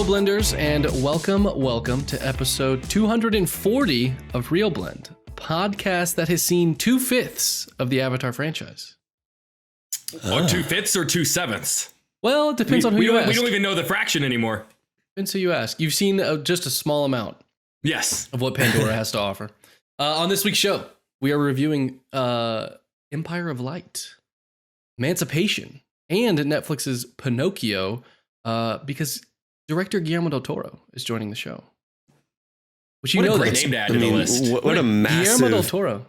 Hello, Blenders, and welcome to episode 240 of ReelBlend, a podcast that has seen 2/5 of the Avatar franchise. Or 2/5 or 2/7? Well, it depends on who you ask. We don't even know the fraction anymore. Depends who you ask. You've seen just a small amount. Yes. Of what Pandora has to offer. On this week's show, we are reviewing Empire of Light, Emancipation, and Netflix's Pinocchio, because director Guillermo del Toro is joining the show. Which what a great name to add to the list. What a massive... Guillermo del Toro.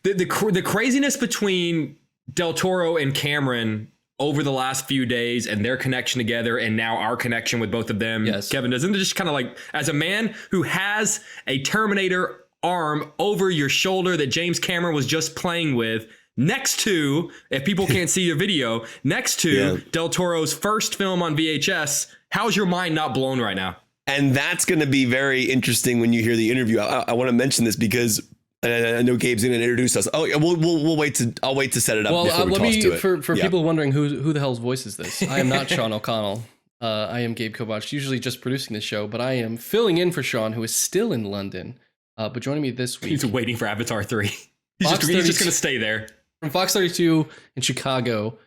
The craziness between Del Toro and Cameron over the last few days and their connection together and now our connection with both of them. Yes. Kevin, doesn't it just kind of like, as a man who has a Terminator arm over your shoulder that James Cameron was just playing with, next to, if people can't see your video, next to Del Toro's first film on VHS, how's your mind not blown right now? And that's going to be very interesting when you hear the interview. I want to mention this because I know Gabe's going to introduce us. Oh, I'll wait to set it up. Well, before we let toss me, to it. for people wondering who the hell's voice is this? I am not Sean O'Connell. I am Gabe Kobach, usually just producing the show, but I am filling in for Sean, who is still in London. But joining me this week. He's waiting for Avatar 3. He's just going to stay there. From Fox 32 in Chicago,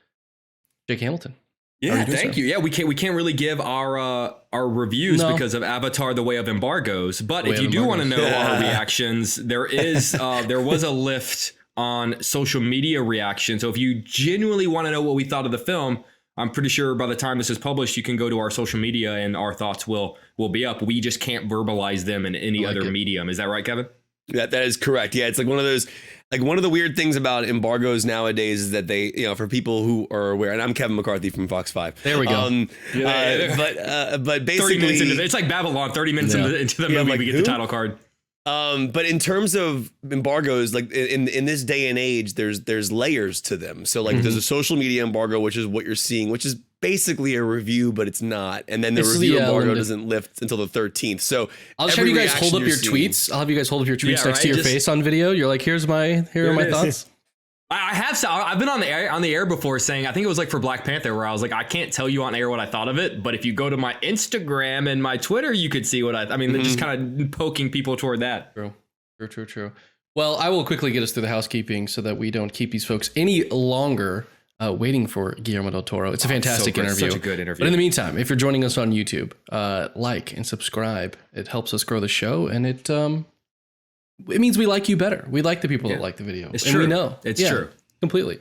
Jake Hamilton. Yeah, thank you. Yeah, we can't really give our reviews because of Avatar: The Way of Embargoes. But if you do want to know our reactions, there was a lift on social media reactions. So if you genuinely want to know what we thought of the film, I'm pretty sure by the time this is published, you can go to our social media and our thoughts will be up. We just can't verbalize them in any other medium. Is that right, Kevin? That is correct. Yeah, it's like one of those. Like one of the weird things about embargoes nowadays is that they, for people who are aware, and I'm Kevin McCarthy from Fox 5. There we go. But basically, 30 minutes into it's like Babylon. 30 minutes into the movie, we get the title card. But in terms of embargoes, like in this day and age, there's layers to them. So like there's a social media embargo, which is what you're seeing, which is basically a review, but it's not. And then the review embargo doesn't lift until the 13th. So I'll just have you guys hold up your tweets. I'll have you guys hold up your tweets next to your face on video. You're like, here are my thoughts. I've been on the air before saying, I think it was like for Black Panther, where I was like, I can't tell you on air what I thought of it, but if you go to my Instagram and my Twitter, you could see what just kind of poking people toward that. True. Well, I will quickly get us through the housekeeping so that we don't keep these folks any longer waiting for Guillermo del Toro. It's a fantastic interview. Such a good interview. But in the meantime, if you're joining us on YouTube, like and subscribe. It helps us grow the show, and it means we like you better. We like the people that like the video. It's and true. We know. It's true. Completely.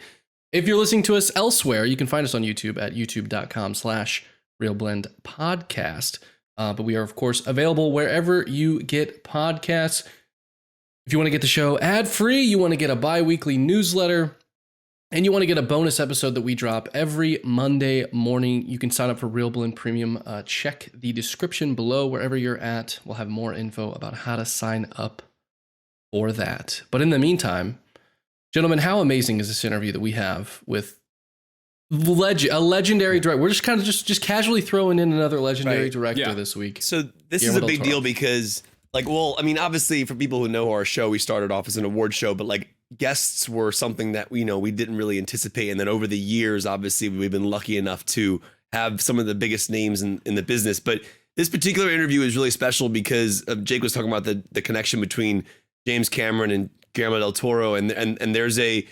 If you're listening to us elsewhere, you can find us on YouTube at youtube.com/ReelBlend Podcast. But we are, of course, available wherever you get podcasts. If you want to get the show ad-free, you want to get a bi-weekly newsletter, and you want to get a bonus episode that we drop every Monday morning, you can sign up for ReelBlend Premium. Check the description below wherever you're at. We'll have more info about how to sign up for that. But in the meantime, gentlemen, how amazing is this interview that we have with a legendary director? We're just kind of just casually throwing in another legendary director this week. So this is a big deal because, obviously for people who know our show, we started off as an award show, but like guests were something that we didn't really anticipate. And then over the years, obviously we've been lucky enough to have some of the biggest names in the business. But this particular interview is really special because Jake was talking about the connection between James Cameron and Guillermo del Toro, and there's a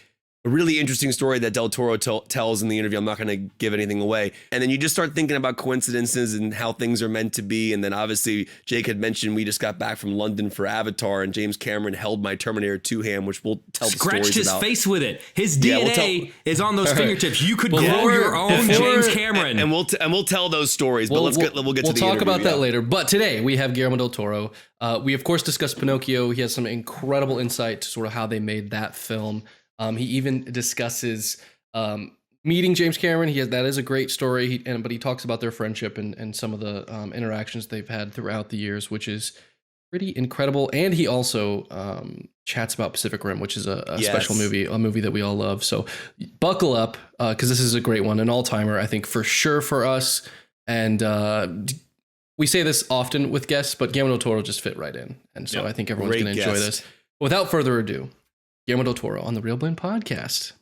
really interesting story that Del Toro tells in the interview. I'm not going to give anything away. And then you just start thinking about coincidences and how things are meant to be. And then obviously Jake had mentioned we just got back from London for Avatar, and James Cameron held my Terminator 2 hand, which we'll tell the stories about. Scratched his face with it. His DNA is on those fingertips. You could grow your own James Cameron. And we'll tell those stories. But we'll get to the interview. We'll talk about that later. But today we have Guillermo del Toro. We of course discussed Pinocchio. He has some incredible insight to sort of how they made that film. He even discusses meeting James Cameron. That is a great story. But he talks about their friendship and some of the interactions they've had throughout the years, which is pretty incredible. And he also chats about Pacific Rim, which is a special movie, a movie that we all love. So buckle up because this is a great one, an all-timer, I think, for sure for us. And we say this often with guests, but Guillermo del Toro just fit right in. And so I think everyone's going to enjoy this. Without further ado, Guillermo del Toro on the ReelBlend Podcast.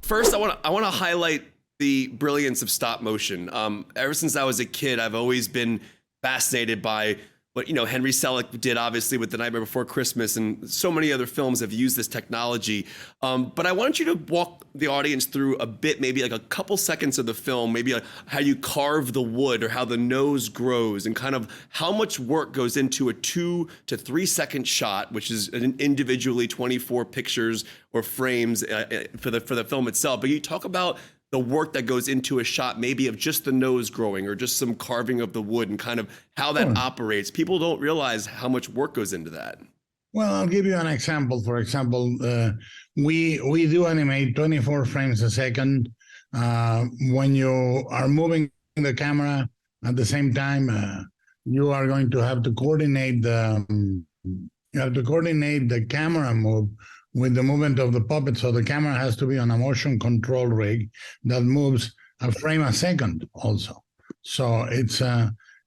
First, I want to highlight the brilliance of stop motion. Ever since I was a kid, I've always been fascinated by what, Henry Selick did, obviously, with The Nightmare Before Christmas, and so many other films have used this technology. But I want you to walk the audience through a bit, maybe like a couple seconds of the film, maybe like how you carve the wood or how the nose grows, and kind of how much work goes into a 2 to 3 second shot, which is an individually 24 pictures or frames for the film itself. But you talk about the work that goes into a shot, maybe of just the nose growing or just some carving of the wood, and kind of how that operates. People don't realize how much work goes into that. Well, I'll give you an example. For example, we do animate 24 frames a second. When you are moving the camera at the same time, you are going to have to coordinate the camera move with the movement of the puppet. So the camera has to be on a motion control rig that moves a frame a second also. So it's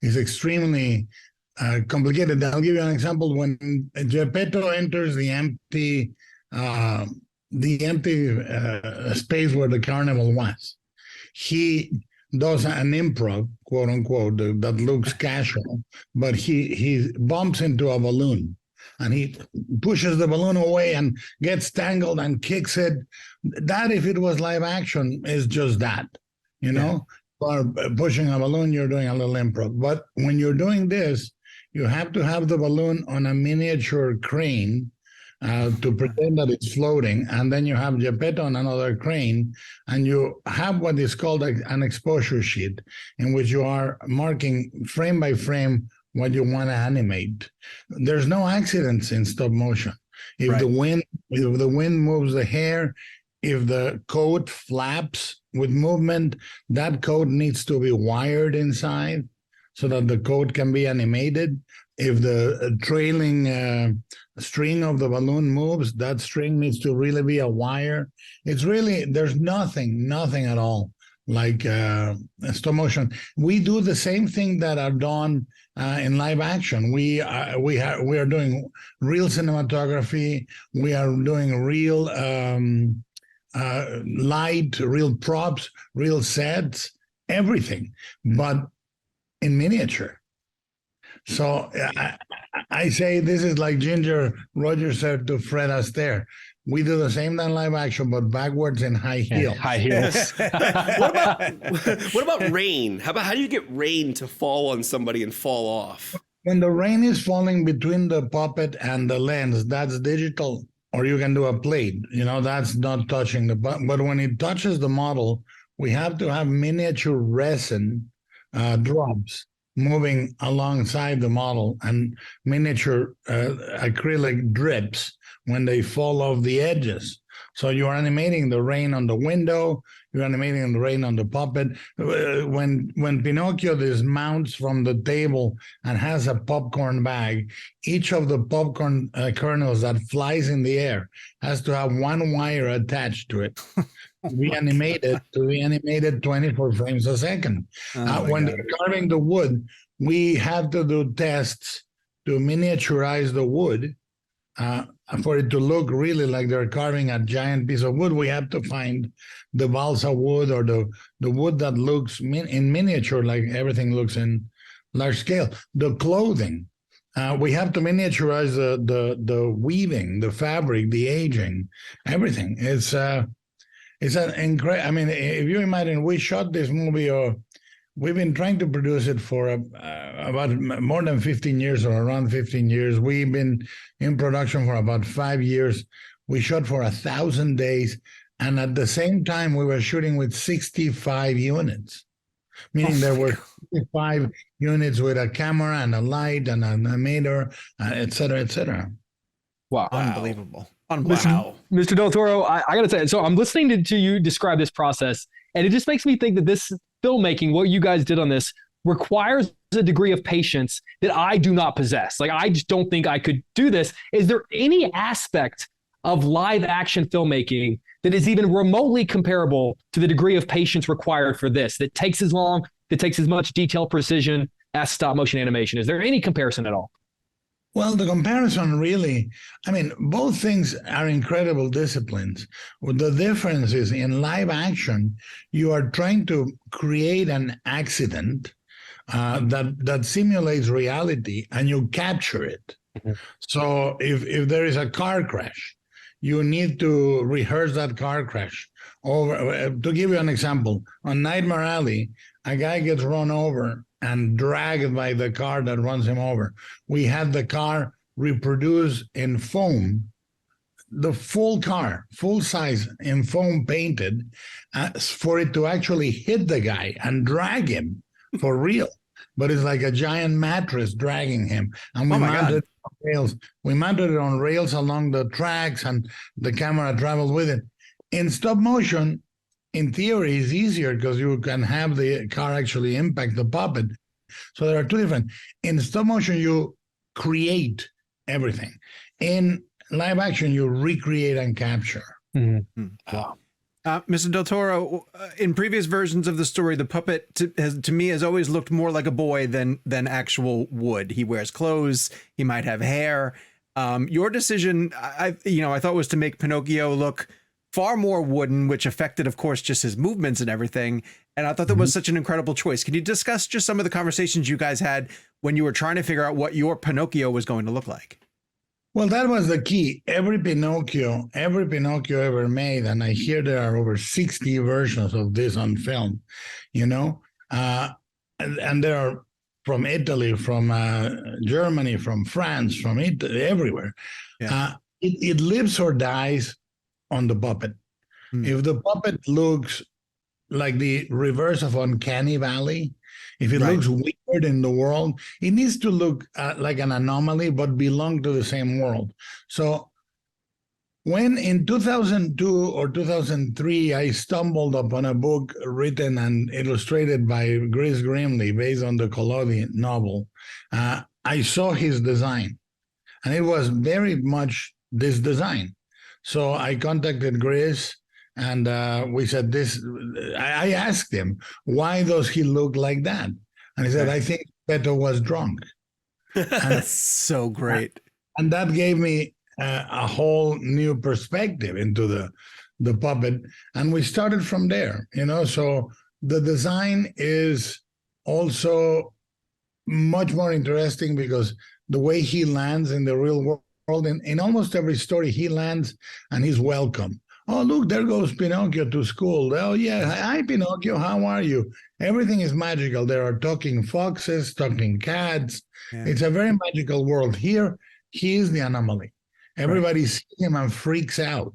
extremely complicated. I'll give you an example. When Geppetto enters the empty space where the carnival was, he does an improv, quote unquote, that looks casual, but he bumps into a balloon. And he pushes the balloon away and gets tangled and kicks it. That, if it was live action, is just that, For pushing a balloon, you're doing a little improv. But when you're doing this, you have to have the balloon on a miniature crane to pretend that it's floating. And then you have Geppetto on another crane. And you have what is called an exposure sheet, in which you are marking frame by frame what you want to animate. There's no accidents in stop motion. If the wind moves the hair, if the coat flaps with movement, that coat needs to be wired inside so that the coat can be animated. If the trailing string of the balloon moves, that string needs to really be a wire. It's really, there's nothing at all like stop motion. We do the same thing that are done in live action. We are doing real cinematography. We are doing real light, real props, real sets, everything, but in miniature. So I say this is like Ginger Rogers said to Fred Astaire. We do the same than live action, but backwards in high heels. High heels. What about rain? How do you get rain to fall on somebody and fall off? When the rain is falling between the puppet and the lens, that's digital, or you can do a plate. That's not touching the puppet. But when it touches the model, we have to have miniature resin drops moving alongside the model, and miniature acrylic drips when they fall off the edges. So you're animating the rain on the window, you're animating the rain on the puppet. When Pinocchio dismounts from the table and has a popcorn bag, each of the popcorn kernels that flies in the air has to have one wire attached to it. To be animated 24 frames a second. When they're carving the wood, we have to do tests to miniaturize the wood. For it to look really like they're carving a giant piece of wood, we have to find the balsa wood or the wood that looks in miniature, like everything looks in large scale. The clothing, we have to miniaturize the weaving, the fabric, the aging, everything. It's an incredible. I mean, if you imagine, we shot this movie, we've been trying to produce it for about more than 15 years, or around 15 years. We've been in production for about 5 years. We shot for 1,000 days. And at the same time, we were shooting with 65 units, meaning there were 65 units with a camera and a light and an animator, et cetera, et cetera. Wow. Unbelievable. Wow. Mr. Del Toro, I got to say, so I'm listening to you describe this process, and it just makes me think that this filmmaking, what you guys did on this, requires a degree of patience that I do not possess. Like, I just don't think I could do this. Is there any aspect of live action filmmaking that is even remotely comparable to the degree of patience required for this, that takes as long, that takes as much detail precision as stop motion animation? Is there any comparison at all? Well, the comparison really, I mean, both things are incredible disciplines. The difference is in live action, you are trying to create an accident that simulates reality, and you capture it. Mm-hmm. So if there is a car crash, you need to rehearse that car crash. To give you an example, on Nightmare Alley, a guy gets run over and dragged by the car that runs him over. We had the car reproduced in foam, the full car, full size in foam painted, for it to actually hit the guy and drag him for real. But it's like a giant mattress dragging him. And we mounted it on rails. We mounted it on rails along the tracks, and the camera traveled with it. In stop motion, in theory, is easier because you can have the car actually impact the puppet. So there are two different. In stop motion, you create everything. In live action, you recreate and capture. Mm-hmm. Wow. Mr. Del Toro, in previous versions of the story, the puppet to me has always looked more like a boy than actual wood. He wears clothes. He might have hair. Your decision, I thought, was to make Pinocchio look far more wooden, which affected, of course, just his movements and everything. And I thought that was such an incredible choice. Can you discuss just some of the conversations you guys had when you were trying to figure out what your Pinocchio was going to look like? Well, that was the key. Every Pinocchio ever made, and I hear there are over 60 versions of this on film, and there are from Italy, from Germany, from France, from Italy, everywhere. Yeah. It lives or dies on the puppet. If the puppet looks like the reverse of Uncanny Valley, if it looks weird in the world, it needs to look like an anomaly, but belong to the same world. So when in 2002 or 2003, I stumbled upon a book written and illustrated by Chris Grimley based on the Collodi novel, I saw his design, and it was very much this design. So I contacted Chris, and we said this. I asked him, why does he look like that? And he said, I think Beto was drunk. That's so great. And that gave me a whole new perspective into the puppet. And we started from there, So the design is also much more interesting because the way he lands in the real world, in almost every story, he lands and he's welcome. Oh, look, there goes Pinocchio to school. Oh, yeah. Hi, Pinocchio. How are you? Everything is magical. There are talking foxes, talking cats. Yeah. It's a very magical world. Here, he is the anomaly. Everybody sees him and freaks out,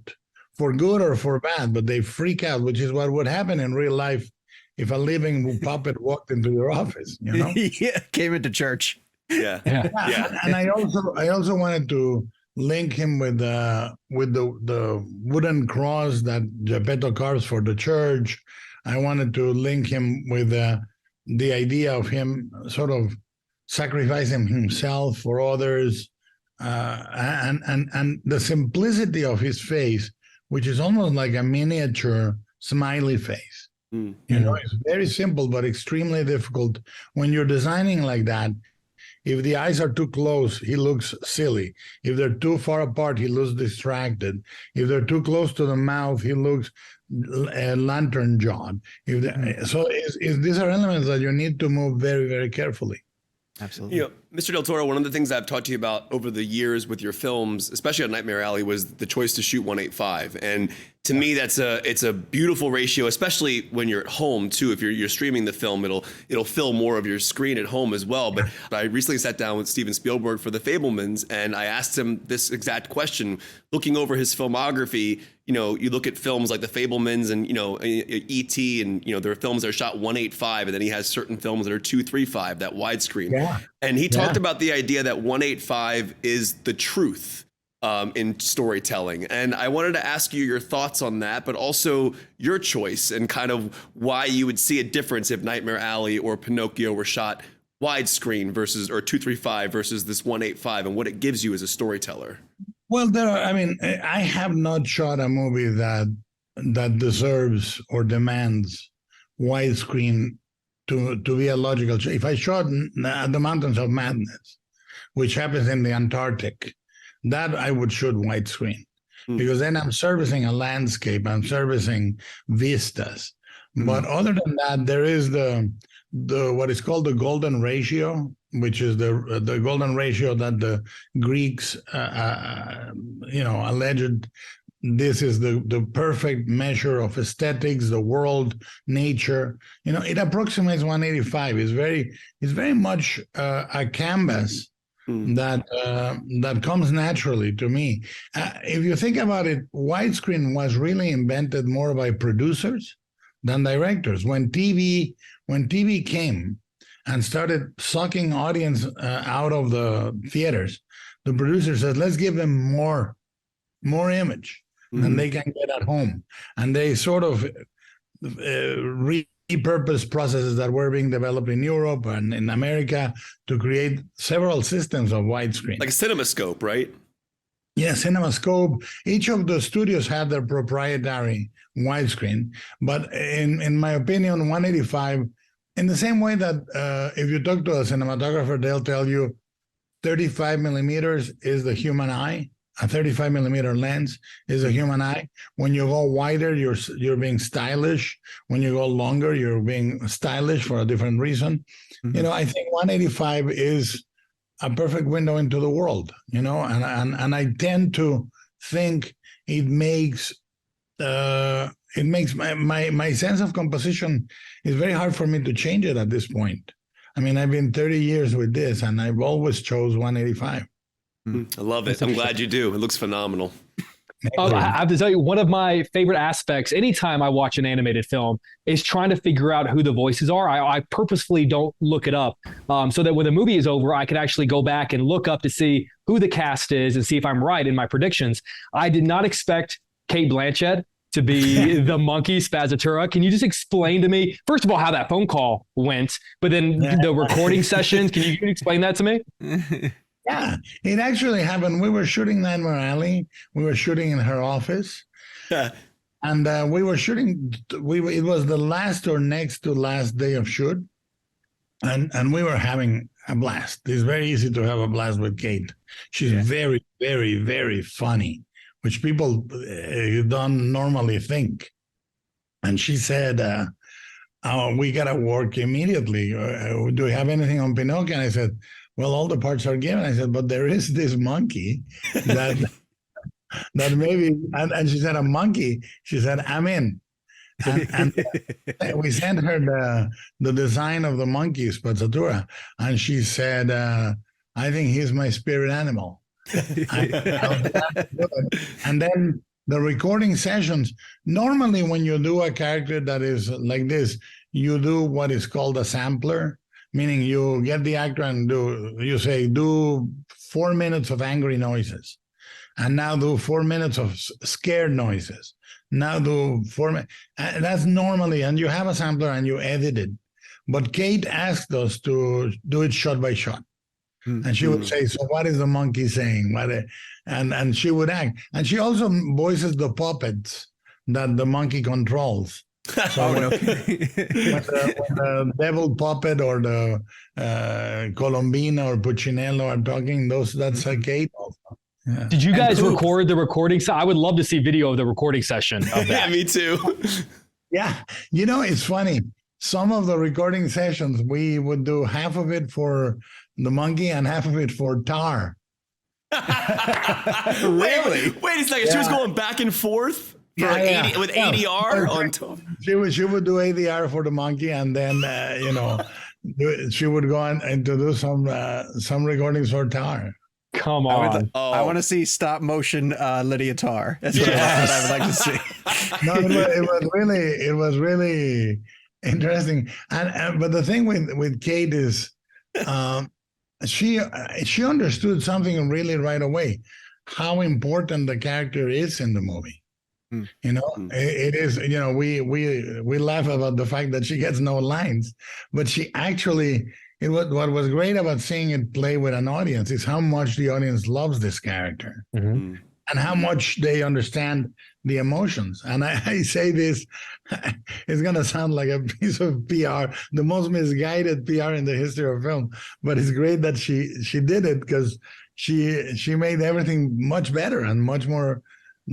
for good or for bad, but they freak out, which is what would happen in real life if a living puppet walked into your office, Yeah, came into church. Yeah. And I also wanted to link him with the wooden cross that Geppetto carves for the church. I wanted to link him with the idea of him sort of sacrificing himself for others, and the simplicity of his face, which is almost like a miniature smiley face. It's very simple but extremely difficult when you're designing like that. If the eyes are too close, he looks silly. If they're too far apart, he looks distracted. If they're too close to the mouth, he looks lantern-jawed. So these are elements that you need to move very, very carefully. Absolutely. Mr. Del Toro, one of the things I've talked to you about over the years with your films, especially on Nightmare Alley, was the choice to shoot 1:8:5. And to me, it's a beautiful ratio, especially when you're at home too. If you're streaming the film, it'll fill more of your screen at home as well. But I recently sat down with Steven Spielberg for The Fabelmans, and I asked him this exact question. Looking over his filmography, you look at films like The Fabelmans and E.T. and there are films that are shot 1:8:5, and then he has certain films that are 2:3:5, that widescreen. Yeah. And he talked about the idea that 1:8:5 is the truth in storytelling. And I wanted to ask you your thoughts on that, but also your choice and kind of why you would see a difference if Nightmare Alley or Pinocchio were shot widescreen or 2:3:5 versus this 1:8:5, and what it gives you as a storyteller. Well, I have not shot a movie that deserves or demands widescreen to be a logical choice. If I shot The Mountains of Madness, which happens in the Antarctic, that I would shoot widescreen because then I'm servicing a landscape, I'm servicing vistas. But other than that, there is the what is called the golden ratio, which is the golden ratio that the Greeks, alleged this is the perfect measure of aesthetics, the world, nature. It approximates 185. It's very much a canvas that comes naturally to me. If you think about it, widescreen was really invented more by producers than directors. When TV came and started sucking audience out of the theaters, the producer said, let's give them more image than they can get at home. And they sort of repurposed processes that were being developed in Europe and in America to create several systems of widescreen. Like a CinemaScope, right? Yeah, CinemaScope. Each of the studios had their proprietary widescreen. But in my opinion, 185, in the same way that if you talk to a cinematographer, they'll tell you 35 millimeters is the human eye. A 35 millimeter lens is a human eye. When you go wider, you're being stylish. When you go longer, you're being stylish for a different reason. I think 185 is a perfect window into the world. And I tend to think it makes my sense of composition is very hard for me to change it at this point. I mean, I've been 30 years with this, and I've always chose 185. I love it. I'm glad you do. It looks phenomenal. I have to tell you, one of my favorite aspects anytime I watch an animated film is trying to figure out who the voices are. I purposefully don't look it up so that when the movie is over, I can actually go back and look up to see who the cast is and see if I'm right in my predictions. I did not expect Cate Blanchett to be the monkey Spazzatura. Can you just explain to me, first of all, how that phone call went, but then the recording sessions? Can you explain that to me? Yeah, it actually happened. We were shooting Nightmare Alley. We were shooting in her office. And we were shooting, it was the last or next to last day of shoot. And we were having a blast. It's very easy to have a blast with Cate. She's very, very, very funny, which people don't normally think. And she said, we got to work immediately. Do we have anything on Pinocchio? And I said, well, all the parts are given. I said, but there is this monkey that maybe, and she said, a monkey. She said, I'm in. And we sent her the design of the monkey, Spazzatura, and she said, I think he's my spirit animal. And then the recording sessions, normally when you do a character that is like this, you do what is called a sampler. Meaning you get the actor and do 4 minutes of angry noises, and now do 4 minutes of scared noises. Now do 4 minutes. That's normally, and you have a sampler and you edit it. But Cate asked us to do it shot by shot. And she would say, so what is the monkey saying? And she would act. And she also voices the puppets that the monkey controls. So when the devil puppet or the Colombina or Puccinello are talking, that's a Cate also. Yeah. Did you guys record the recording? I would love to see video of the recording session of that. Yeah, me too. Yeah. It's funny. Some of the recording sessions, we would do half of it for the monkey and half of it for Tar. Really? Wait a second. Yeah. She was going back and forth? With ADR on top. She would do ADR for the monkey, and then she would go on and to do some recordings for Tar. Come on! I want to see stop motion Lydia Tar. That's what I would like to see. No, it was really interesting. And but the thing with Cate is, she understood something really right away, how important the character is in the movie. It is, we laugh about the fact that she gets no lines, but she actually, what was great about seeing it play with an audience is how much the audience loves this character and how much they understand the emotions. And I say this, it's going to sound like a piece of PR, the most misguided PR in the history of film, but it's great that she did it, because she made everything much better and much more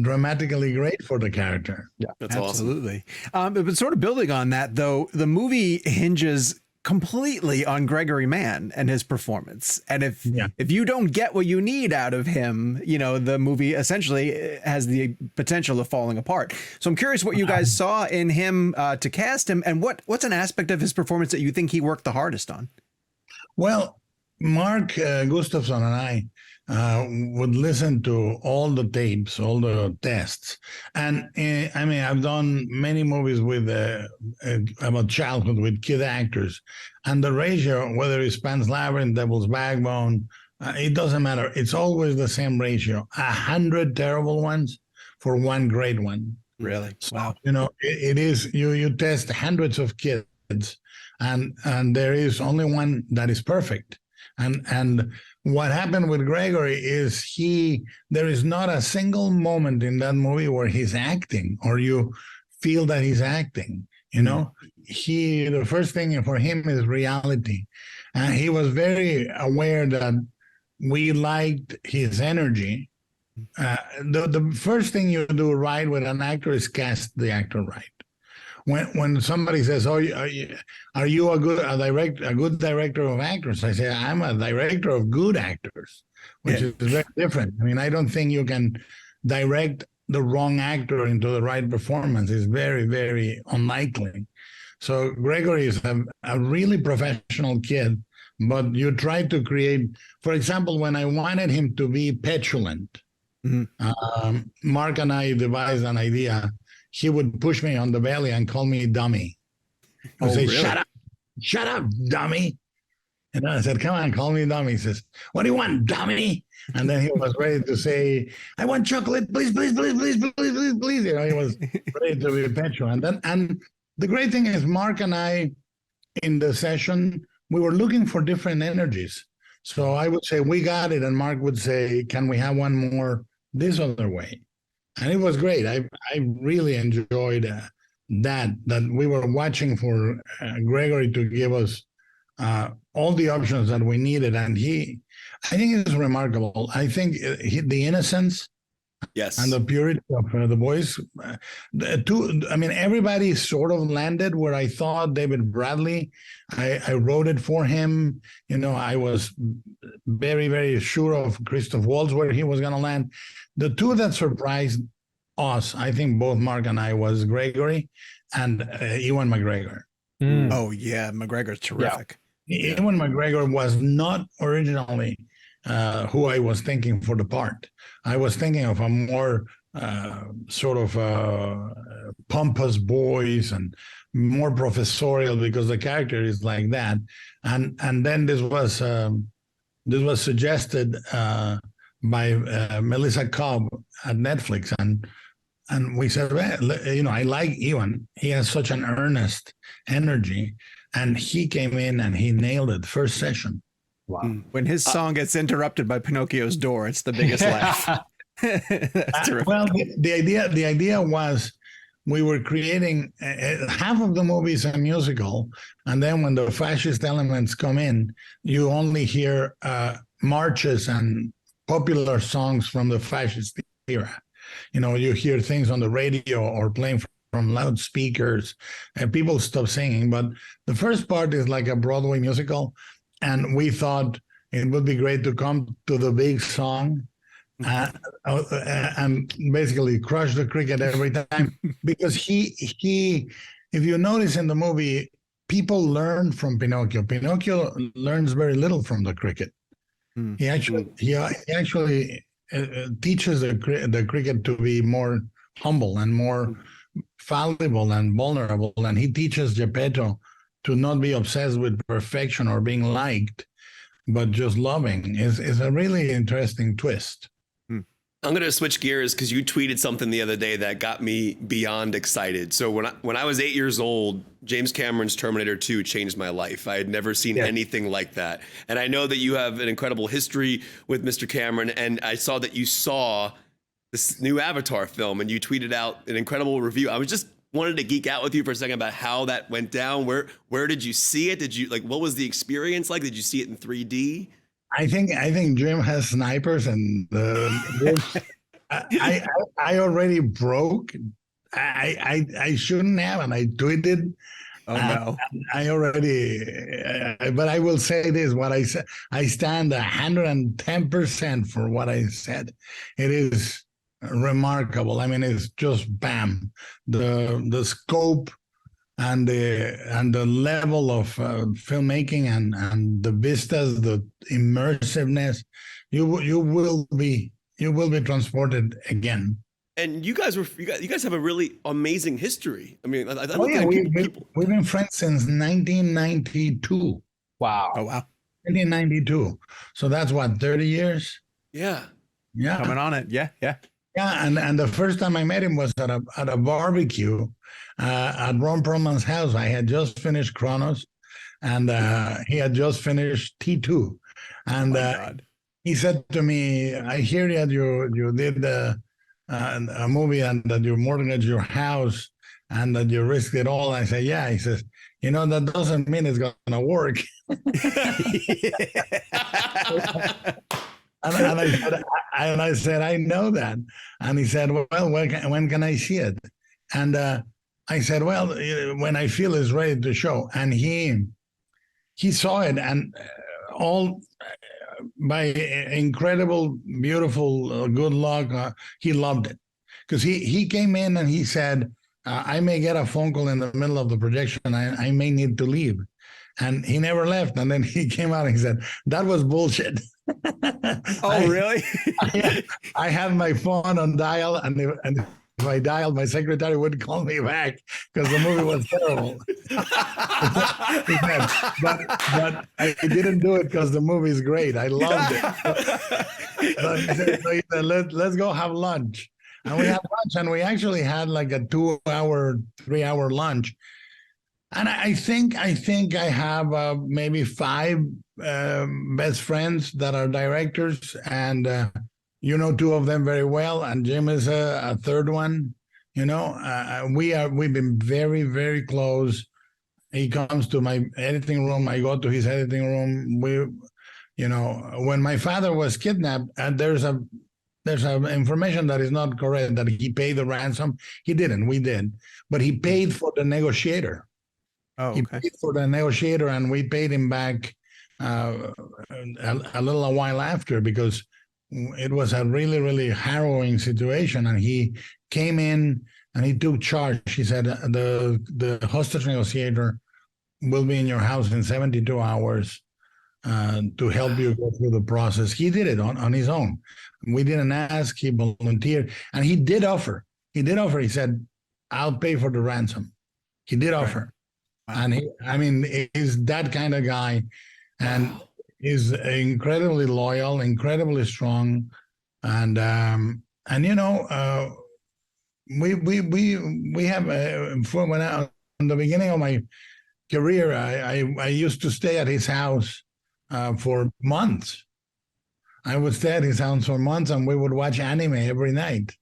dramatically great for the character. Yeah, That's absolutely. But sort of building on that, though, the movie hinges completely on Gregory Mann and his performance. And if you don't get what you need out of him, you know, the movie essentially has the potential of falling apart. So I'm curious what you guys saw in him to cast him, and what's an aspect of his performance that you think he worked the hardest on? Well, Mark Gustafson and I would listen to all the tapes, all the tests. And I mean, I've done many movies with about childhood with kid actors. And the ratio, whether it's Pan's Labyrinth, Devil's Backbone, it doesn't matter. It's always the same ratio, 100 terrible ones for one great one. Really? So, wow. You know, it is, you test hundreds of kids, and there is only one that is perfect. And what happened with Gregory is there is not a single moment in that movie where he's acting or you feel that he's acting. You know, the first thing for him is reality. And he was very aware that we liked his energy. The first thing you do right with an actor is cast the actor right. When somebody says, "Oh, are you a good director of actors?" I say, "I'm a director of good actors," which is very different. I mean, I don't think you can direct the wrong actor into the right performance. It's very, very unlikely. So Gregory is a really professional kid, but you try to create. For example, when I wanted him to be petulant, Mark and I devised an idea. He would push me on the belly and call me dummy. I would say, really? Shut up, dummy. And I said, come on, call me dummy. He says, what do you want, dummy? And then he was ready to say, I want chocolate, please, please, please, please, please, please, please. You know, he was ready to be petulant. And the great thing is Mark and I, in the session, we were looking for different energies. So I would say, we got it. And Mark would say, can we have one more this other way? And it was great. I really enjoyed that we were watching for Gregory to give us all the options that we needed. And I think it's remarkable. I think the innocence and the purity of the voice. Everybody sort of landed where I thought David Bradley. I wrote it for him. You know, I was very, very sure of Christoph Waltz where he was going to land. The two that surprised us, I think both Mark and I, was Gregory and Ewan McGregor. Oh, yeah. McGregor's terrific. Yeah. Ewan McGregor was not originally who I was thinking for the part. I was thinking of a more sort of pompous voice and more professorial because the character is like that. And then this was suggested by Melissa Cobb at Netflix, and we said, well, you know, I like Ewan. He has such an earnest energy, and he came in and he nailed it first session. Wow! When his song gets interrupted by Pinocchio's door, it's the biggest laugh. That's terrific. Well, the idea was we were creating half of the movie is a musical, and then when the fascist elements come in, you only hear marches and popular songs from the fascist era. You know, you hear things on the radio or playing from loudspeakers, and people stop singing. But the first part is like a Broadway musical, and we thought it would be great to come to the big song and basically crush the cricket every time, because he if you notice in the movie, people learn from Pinocchio. Pinocchio learns very little from the cricket. He actually teaches the cricket to be more humble and more fallible and vulnerable, and he teaches Geppetto to not be obsessed with perfection or being liked, but just loving. Is a really interesting twist. I'm going to switch gears because you tweeted something the other day that got me beyond excited. So when I was 8 years old, James Cameron's Terminator 2 changed my life. I had never seen anything like that. And I know that you have an incredible history with Mr. Cameron. And I saw that you saw the this new Avatar film, and you tweeted out an incredible review. I was just wanted to geek out with you for a second about how that went down. Where did you see it? Did you like, what was the experience like? Did you see it in 3D? I think Jim has snipers, and I already broke. I shouldn't have, and I tweeted. Oh no! I already, but I will say this: what I said, I stand 110% for what I said. It is remarkable. I mean, it's just bam, the scope and the level of filmmaking and the vistas, the immersiveness. You will be transported again. And you guys have a really amazing history. I mean, I Oh yeah, we've been friends since 1992. Wow. Oh wow. 1992. So that's what, 30 years? Yeah. Yeah. Coming on it. Yeah. Yeah. Yeah, and the first time I met him was at a barbecue at Ron Perlman's house. I had just finished Kronos, and he had just finished T2. And he said to me, "I hear that you did a movie and that you mortgaged your house and that you risked it all." I said, "Yeah." He says, "That doesn't mean it's gonna work." And I said, "I know that." And he said, "Well, when can I see it?" And I said, "Well, when I feel it's ready to show." And he saw it, and all by incredible, beautiful, good luck, he loved it. Because he came in and he said, "I may get a phone call in the middle of the projection. I may need to leave." And he never left. And then he came out and he said, "That was bullshit." Oh, really? I had my phone on dial, and if I dialed, my secretary wouldn't call me back because the movie was terrible. but I didn't do it because the movie's great. I loved it. So he said, let's go have lunch. And we had lunch, and we actually had like a 2-hour, 3-hour lunch. And I think I have maybe 5 best friends that are directors, and 2 of them very well, and Jim is a third one. We've been very, very close. He comes to my editing room. I go to his editing room. When my father was kidnapped, and there's information that is not correct, that he paid the ransom. He didn't. We did, but he paid for the negotiator. Oh, okay. He paid for the negotiator, and we paid him back a while after, because it was a really, really harrowing situation. And he came in and he took charge. He said, the hostage negotiator will be in your house in 72 hours to help you go through the process. He did it on his own. We didn't ask. He volunteered, and he did offer. He said, "I'll pay for the ransom." He did offer. Wow. And he's that kind of guy, and he's incredibly loyal, incredibly strong, and we have when in the beginning of my career, I used to stay at his house for months. I would stay at his house for months, and we would watch anime every night.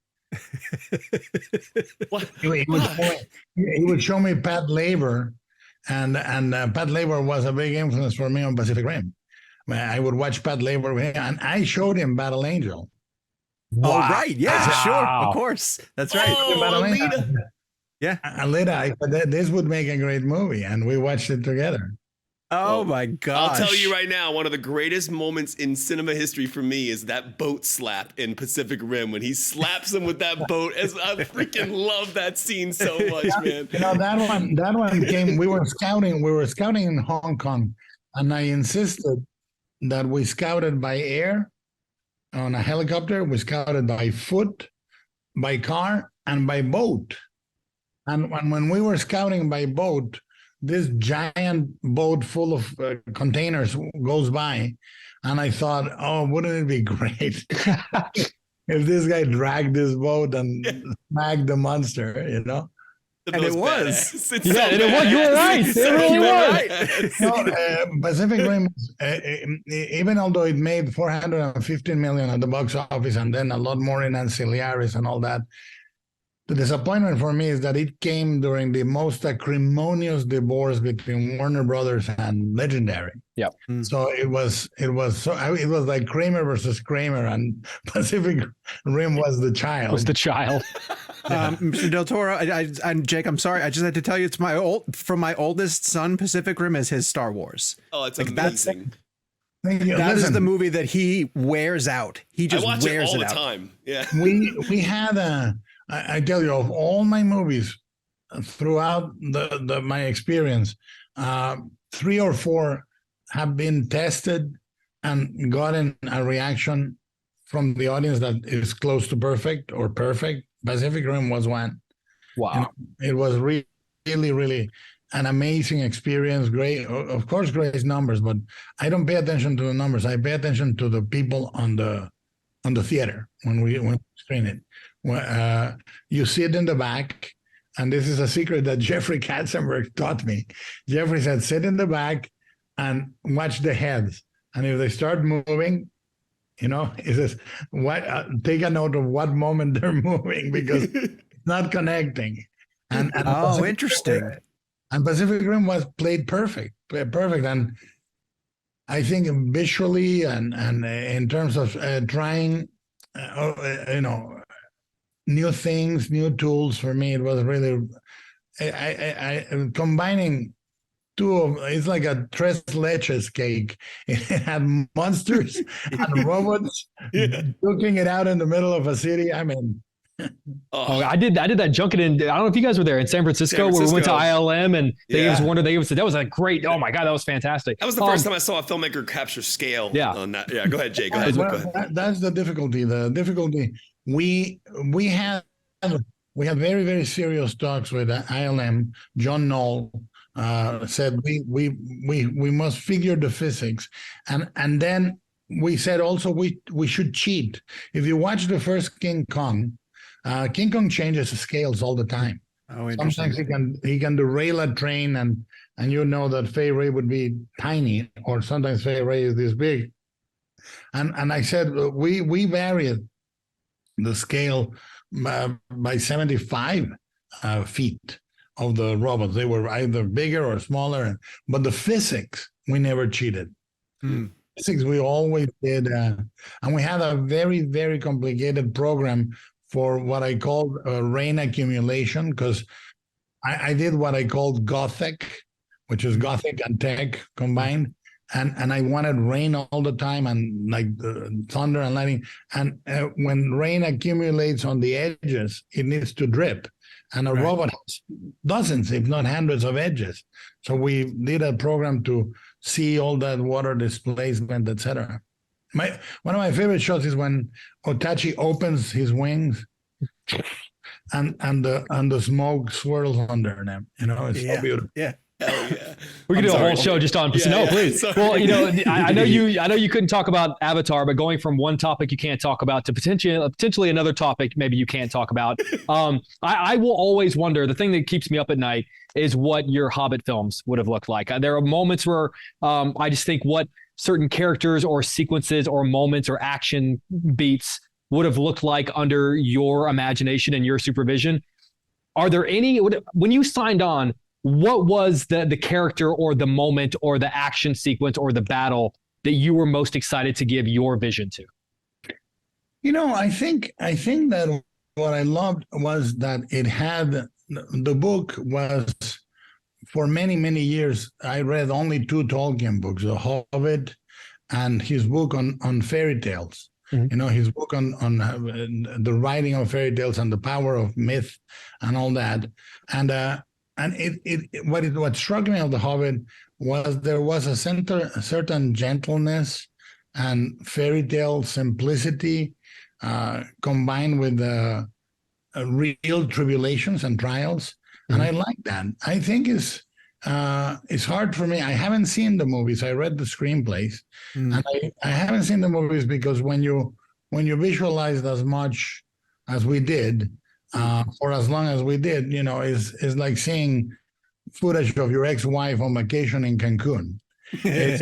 He would show me Pat Labor. And Pat Labor was a big influence for me on Pacific Rim. I would watch Pat Labor, and I showed him Battle Angel. Wow. Oh, right. Yeah, sure. Of course. That's right. Alita. Yeah. Alita. I said, this would make a great movie, and we watched it together. Oh my gosh. I'll tell you right now, one of the greatest moments in cinema history for me is that boat slap in Pacific Rim, when he slaps him with that boat. I freaking love that scene so much, man. That one came. We were scouting in Hong Kong, and I insisted that we scouted by air on a helicopter. We scouted by foot, by car, and by boat. And when we were scouting by boat, this giant boat full of containers goes by, and I thought, oh, wouldn't it be great if this guy dragged this boat and smacked the monster, And it was. It's Yeah, and it was. You were right. It really was. No, Pacific Rim, even although it made 415 million at the box office and then a lot more in ancillaries and all that, the disappointment for me is that it came during the most acrimonious divorce between Warner Brothers and Legendary. Yeah. So it was like Kramer versus Kramer, and Pacific Rim was the child. Was the child. Mr. Del Toro, and Jake, I'm sorry, I just had to tell you, it's my oldest son. Pacific Rim is his Star Wars. Oh, it's Like, amazing. That is the movie that he wears out. He just I watch wears it all it the out. time. Yeah. We had I tell you, of all my movies throughout my experience, 3 or 4 have been tested and gotten a reaction from the audience that is close to perfect or perfect. Pacific Rim was one. Wow. You know, it was really, really an amazing experience. Great, of course, great numbers, but I don't pay attention to the numbers. I pay attention to the people on the theater when we screen it. You sit in the back, and this is a secret that Jeffrey Katzenberg taught me. Jeffrey said, sit in the back and watch the heads. And if they start moving, he says, take a note of what moment they're moving, because it's not connecting. And Interesting. And Pacific Rim was played perfect. And I think visually and in terms of trying, new things, new tools, for me, it was really, I combining two of, it's like a tres leches cake. It had monsters and robots looking it out in the middle of a city. I mean, I did that junket in, I don't know if you guys were there in San Francisco. Where we went to ILM, and they that was a great, oh my God, that was fantastic. That was the first time I saw a filmmaker capture scale on that. Yeah, go ahead, Jay. Go ahead. That's the difficulty. We had very, very serious talks with ILM. John Knoll said we must figure the physics, and then we said also we should cheat. If you watch the first King Kong changes the scales all the time. Oh, interesting. Sometimes he can derail a train, and that Fay Ray would be tiny, or sometimes Fay Ray is this big. And I said we varied the scale by 75 feet of the robots. They were either bigger or smaller, but the physics, we never cheated. Physics, we always did. And we had a very, very complicated program for what I called rain accumulation, because I did what I called Gothic, which is Gothic and tech combined. And I wanted rain all the time, and like thunder and lightning. And when rain accumulates on the edges, it needs to drip. And a robot has dozens, if not hundreds, of edges. So we did a program to see all that water displacement, etc. One of my favorite shots is when Otachi opens his wings, and the smoke swirls under them. It's so beautiful. Yeah. Hell yeah. We could do a whole show just on please. Sorry. Well, I know you couldn't talk about Avatar, but going from one topic you can't talk about to potentially another topic maybe you can't talk about. I will always wonder, the thing that keeps me up at night is what your Hobbit films would have looked like. There are moments where I just think what certain characters or sequences or moments or action beats would have looked like under your imagination and your supervision. Are there any, when you signed on, what was the character or the moment or the action sequence or the battle that you were most excited to give your vision to? I think that what I loved was that it had, the book was, for many, many years, I read only 2 Tolkien books, The Hobbit and his book on fairy tales. Mm-hmm. His book on the writing of fairy tales and the power of myth and all that. And what struck me of The Hobbit was there was a certain gentleness and fairy tale simplicity combined with real tribulations and trials. Mm-hmm. And I like that. I think it's hard for me. I haven't seen the movies. I read the screenplays, and I haven't seen the movies because when you visualized as much as we did, for as long as we did, is like seeing footage of your ex-wife on vacation in Cancun. If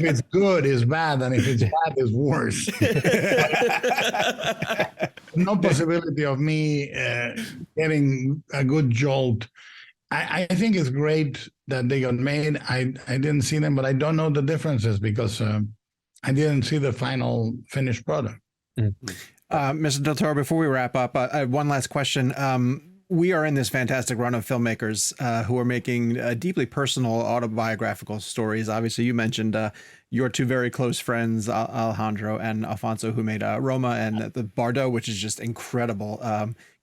it's good, it's bad, and if it's bad, it's worse. No possibility of me getting a good jolt. I think it's great that they got made. I didn't see them, but I don't know the differences because I didn't see the final finished product. Mr. Del Toro, before we wrap up, I have one last question. We are in this fantastic run of filmmakers who are making deeply personal autobiographical stories. Obviously, you mentioned your two very close friends, Alejandro and Alfonso, who made Roma and the Bardo, which is just incredible.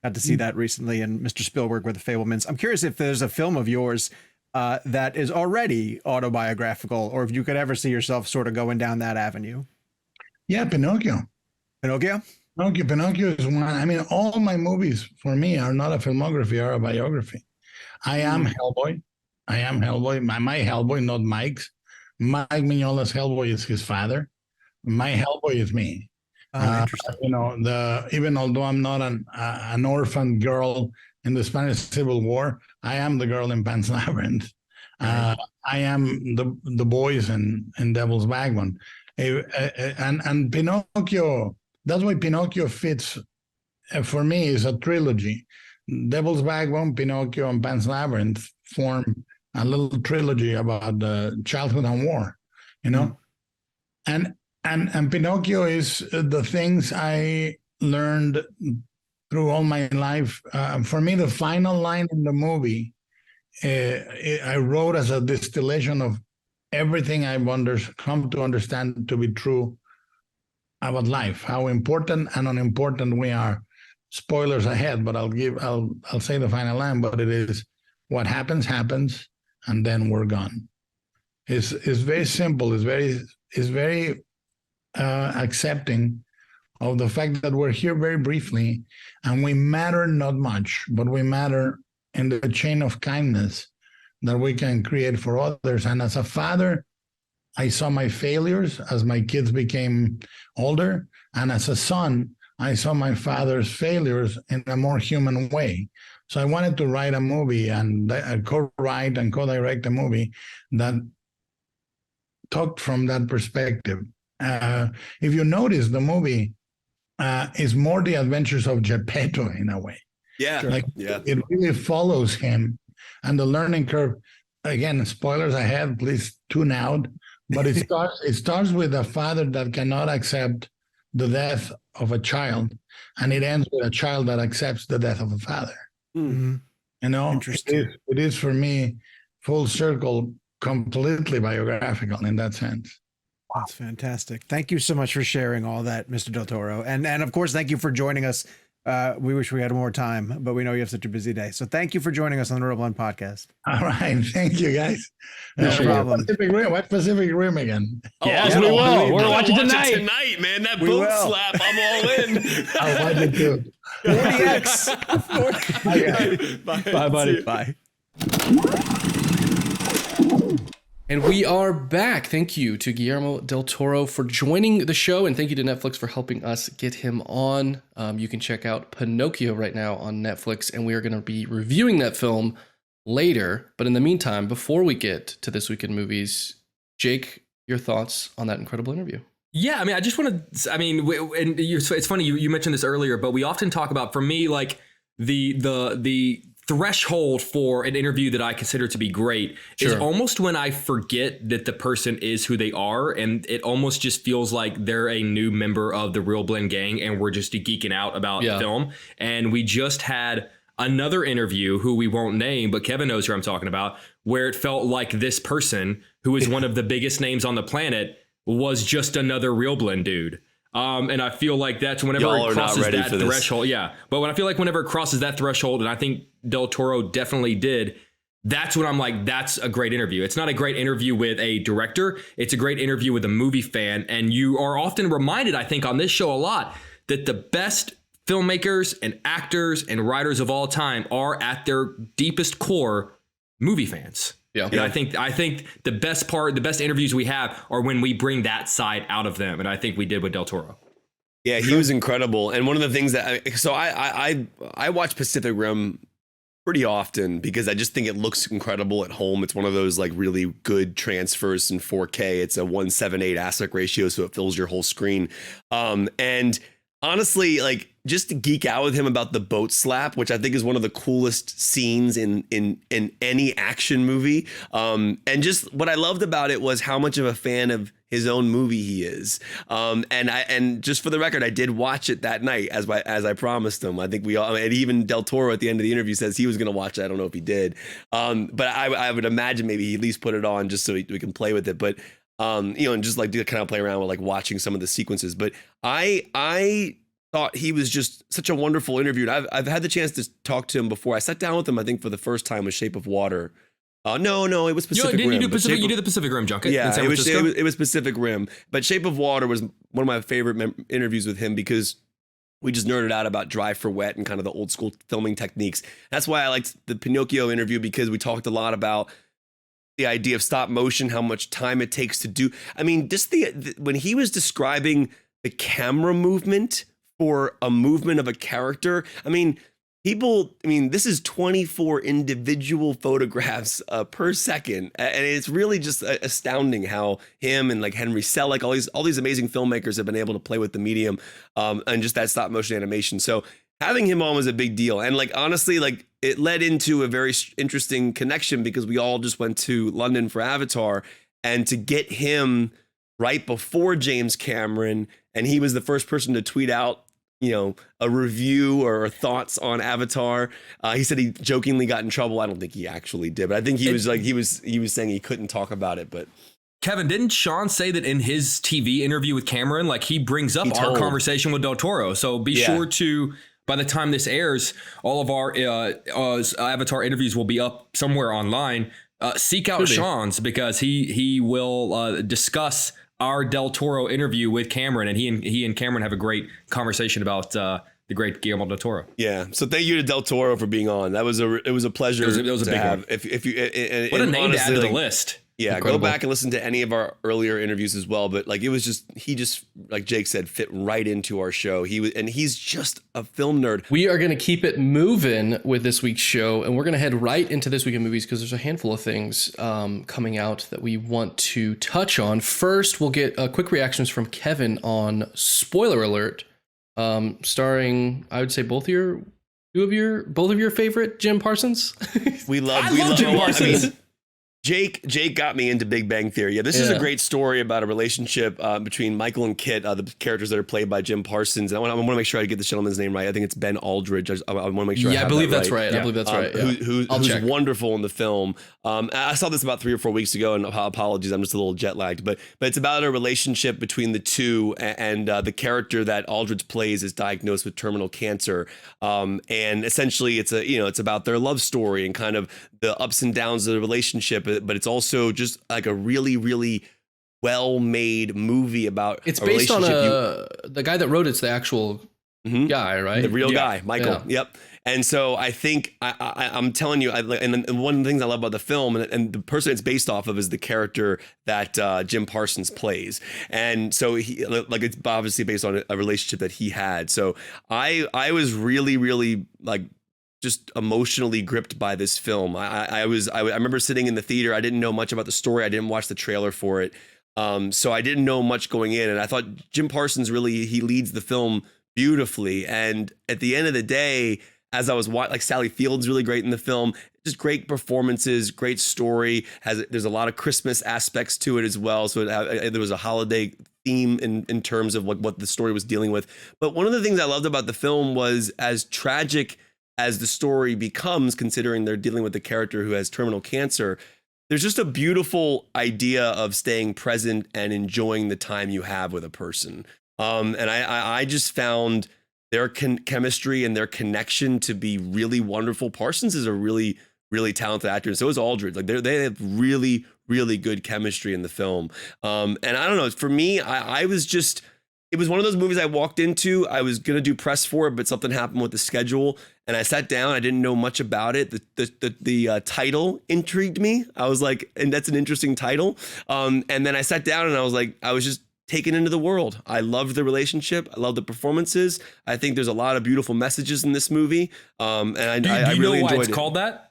Got to see that recently, and Mr. Spielberg with The Fabelmans. I'm curious if there's a film of yours that is already autobiographical, or if you could ever see yourself sort of going down that avenue. Yeah, Pinocchio. Pinocchio? Pinocchio is one. I mean, all my movies for me are not a filmography, are a biography. I am Hellboy. My Hellboy, not Mike's. Mike Mignola's Hellboy is his father. My Hellboy is me. Oh, interesting. Even although I'm not an orphan girl in the Spanish Civil War, I am the girl in Pan's Labyrinth. I am the boys in Devil's Backbone. And Pinocchio. That's why Pinocchio fits, for me, is a trilogy. Devil's Backbone, Pinocchio, and Pan's Labyrinth form a little trilogy about childhood and war, And Pinocchio is the things I learned through all my life. For me, the final line in the movie, I wrote as a distillation of everything I've come to understand to be true about life, how important and unimportant we are. Spoilers ahead, but I'll say the final line, but it is what happens, and then we're gone. It's very simple. It's very accepting of the fact that we're here very briefly, and we matter not much, but we matter in the chain of kindness that we can create for others. And as a father, I saw my failures as my kids became older. And as a son, I saw my father's failures in a more human way. So I wanted to write a movie and co-write and co-direct a movie that talked from that perspective. If you notice, the movie is more the adventures of Geppetto in a way. Yeah. It really follows him. And the learning curve, again, spoilers ahead, please tune out. But it starts with a father that cannot accept the death of a child, and it ends with a child that accepts the death of a father. Mm-hmm. Interesting. It is for me full circle, completely biographical in that sense. Wow. That's fantastic. Thank you so much for sharing all that, Mr. Del Toro, and of course, thank you for joining us. We wish we had more time, but we know you have such a busy day. So thank you for joining us on the ReelBlend podcast. All right. Thank you, guys. No problem. What Pacific Rim again? Yes, we will. We're watching tonight, man. That boot slap. I'm all in. I'll watch it too. 40X. Bye, buddy. Bye. And we are back. Thank you to Guillermo del Toro for joining the show, and thank you to Netflix for helping us get him on. You can check out Pinocchio right now on Netflix, and we are going to be reviewing that film later. But in the meantime, before we get to This Week in Movies, Jake, your thoughts on that incredible interview? Yeah, I mean, it's funny, you mentioned this earlier, but we often talk about, for me, like the threshold for an interview that I consider to be great is almost when I forget that the person is who they are, and it almost just feels like they're a new member of the ReelBlend gang and we're just geeking out about film. And we just had another interview who we won't name, but Kevin knows who I'm talking about, where it felt like this person, who is one of the biggest names on the planet, was just another ReelBlend dude. And I feel like that's whenever it crosses that threshold. Yeah. But when I feel like whenever it crosses that threshold, and I think Del Toro definitely did, that's when I'm like, that's a great interview. It's not a great interview with a director. It's a great interview with a movie fan. And you are often reminded, I think, on this show a lot, that the best filmmakers and actors and writers of all time are at their deepest core movie fans. Yeah. And I think the best interviews we have are when we bring that side out of them. And I think we did with Del Toro. Yeah, he was incredible. And one of the things that I watch Pacific Rim pretty often because I just think it looks incredible at home. It's one of those like really good transfers in 4K. It's a 1:7:8 aspect ratio, so it fills your whole screen. And honestly, like just to geek out with him about the boat slap, which I think is one of the coolest scenes in any action movie. And just what I loved about it was how much of a fan of his own movie he is. And just for the record, I did watch it that night as I promised him. I think we all, and even Del Toro at the end of the interview says he was going to watch it. I don't know if he did. But I would imagine maybe he at least put it on just so we can play with it. But and just like do kind of play around with like watching some of the sequences. But I thought he was just such a wonderful interview. And I've had the chance to talk to him before. I sat down with him, I think, for the first time with Shape of Water. No, it was Pacific Rim. You did the Pacific Rim junket? Yeah, in San Francisco? it was Pacific Rim. But Shape of Water was one of my favorite interviews with him because we just nerded out about dry for wet and kind of the old school filming techniques. That's why I liked the Pinocchio interview, because we talked a lot about the idea of stop motion, how much time it takes to do. I mean, just when he was describing the camera movement for a movement of a character, I mean, this is 24 individual photographs per second. And it's really just astounding how him and like Henry Selick, all these amazing filmmakers have been able to play with the medium and just that stop motion animation. So having him on was a big deal. And like, honestly, like it led into a very interesting connection because we all just went to London for Avatar, and to get him right before James Cameron, and he was the first person to tweet out, a review or thoughts on Avatar. He said he jokingly got in trouble. I don't think he actually did, but I think he was saying he couldn't talk about it. But Kevin, didn't Sean say that in his TV interview with Cameron, like he brings up our conversation with Del Toro? So be sure to, by the time this airs, all of our Avatar interviews will be up somewhere online. Seek out Sean's, because he will discuss our Del Toro interview with Cameron, and he and Cameron have a great conversation about the great Guillermo del Toro. Yeah. So thank you to Del Toro for being on. It was a pleasure. It was a big one. If you what a name to add to the list. Yeah, Incredible. Go back and listen to any of our earlier interviews as well. But like, he just like Jake said, fit right into our show. He's just a film nerd. We are going to keep it moving with this week's show, and we're going to head right into this week in movies because there's a handful of things coming out that we want to touch on. First, we'll get quick reactions from Kevin on Spoiler Alert, starring, I would say, both of your favorite Jim Parsons. We love Jim Parsons. Jake got me into Big Bang Theory. Yeah, this is a great story about a relationship between Michael and Kit, the characters that are played by Jim Parsons. And I want to make sure I get the gentleman's name right. I think it's Ben Aldridge. I want to make sure. I believe that's right. Yeah. I believe that's right. Who's wonderful in the film. I saw this about 3 or 4 weeks ago, and apologies, I'm just a little jet lagged. But it's about a relationship between the two, and the character that Aldridge plays is diagnosed with terminal cancer. And essentially, it's about their love story and kind of the ups and downs of the relationship. But it's also just like a really, really well-made movie about. It's based on the guy that wrote it's the actual guy, right? The real guy, Michael. Yeah. Yep. And so I think I'm telling you, and one of the things I love about the film and the person it's based off of is the character that Jim Parsons plays. And so it's obviously based on a relationship that he had. So I was really, really like just emotionally gripped by this film. I remember sitting in the theater. I didn't know much about the story. I didn't watch the trailer for it. So I didn't know much going in. And I thought Jim Parsons he leads the film beautifully. And at the end of the day, as I was watching, like Sally Field's really great in the film, just great performances, great story. There's a lot of Christmas aspects to it as well. So there was a holiday theme in terms of what the story was dealing with. But one of the things I loved about the film was, as tragic as the story becomes, considering they're dealing with the character who has terminal cancer, there's just a beautiful idea of staying present and enjoying the time you have with a person. And I just found their chemistry and their connection to be really wonderful. Parsons is a really, really talented actor, and so is Aldridge. Like they have really, really good chemistry in the film. And I don't know, for me, it was one of those movies I walked into. I was going to do press for it, but something happened with the schedule. And I sat down. I didn't know much about it. The title intrigued me. I was like, and that's an interesting title. And then I sat down and I was like, I was just taken into the world. I loved the relationship. I love the performances. I think there's a lot of beautiful messages in this movie. And I really enjoyed it's it. called that?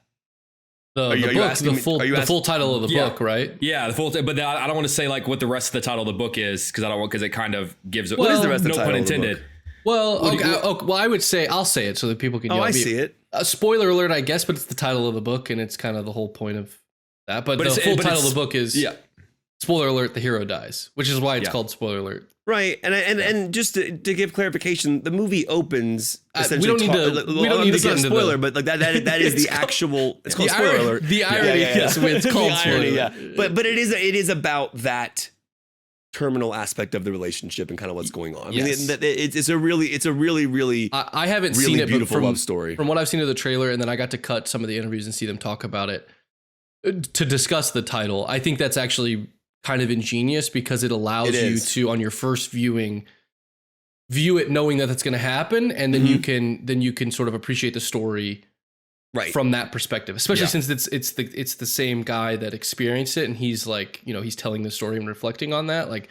The full title of the book, right? Yeah, the full. But I don't want to say like what the rest of the title of the book is because it kind of gives it. What is the rest of the no title pun of the intended. book? Well, well, I would say I'll say it so that people can. I see it. Spoiler alert, I guess, but it's the title of the book, and it's kind of the whole point of that. But the full title of the book is spoiler alert: the hero dies, which is why it's called spoiler alert. Right, and just to give clarification, the movie opens. We don't need to get into spoiler, but like that is the actual. It's called spoiler alert. The irony, yes, it's called spoiler. Yeah, but it is about that terminal aspect of the relationship and kind of what's going on. Yes. I mean, it's a really. I haven't really seen it, beautiful but from love story. From what I've seen of the trailer, and then I got to cut some of the interviews and see them talk about it to discuss the title. I think that's actually kind of ingenious because it allows you to, on your first viewing, view it knowing that that's going to happen, and then you can sort of appreciate the story from that perspective. Especially since it's the same guy that experienced it, and he's like, he's telling the story and reflecting on that. Like,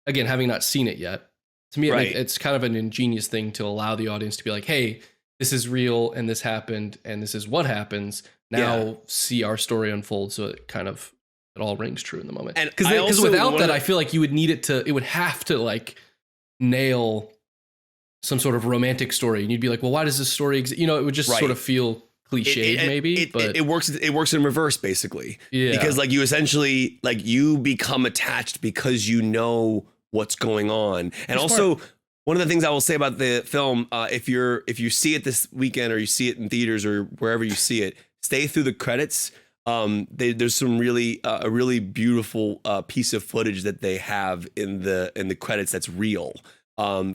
again, having not seen it yet, to me, it's kind of an ingenious thing to allow the audience to be like, hey, this is real, and this happened, and this is what happens. Now see our story unfold, so it all rings true in the moment. And because without that, I feel like you would need it would have to like nail some sort of romantic story, and you'd be like, well, why does this story exist? It would just sort of feel cliched, maybe. But it works in reverse, basically. Yeah, because like you essentially like you become attached because you know what's going on, and also. One of the things I will say about the film, if you see it this weekend or you see it in theaters or wherever you see it, stay through the credits. There's some a really beautiful piece of footage that they have in the credits that's real. And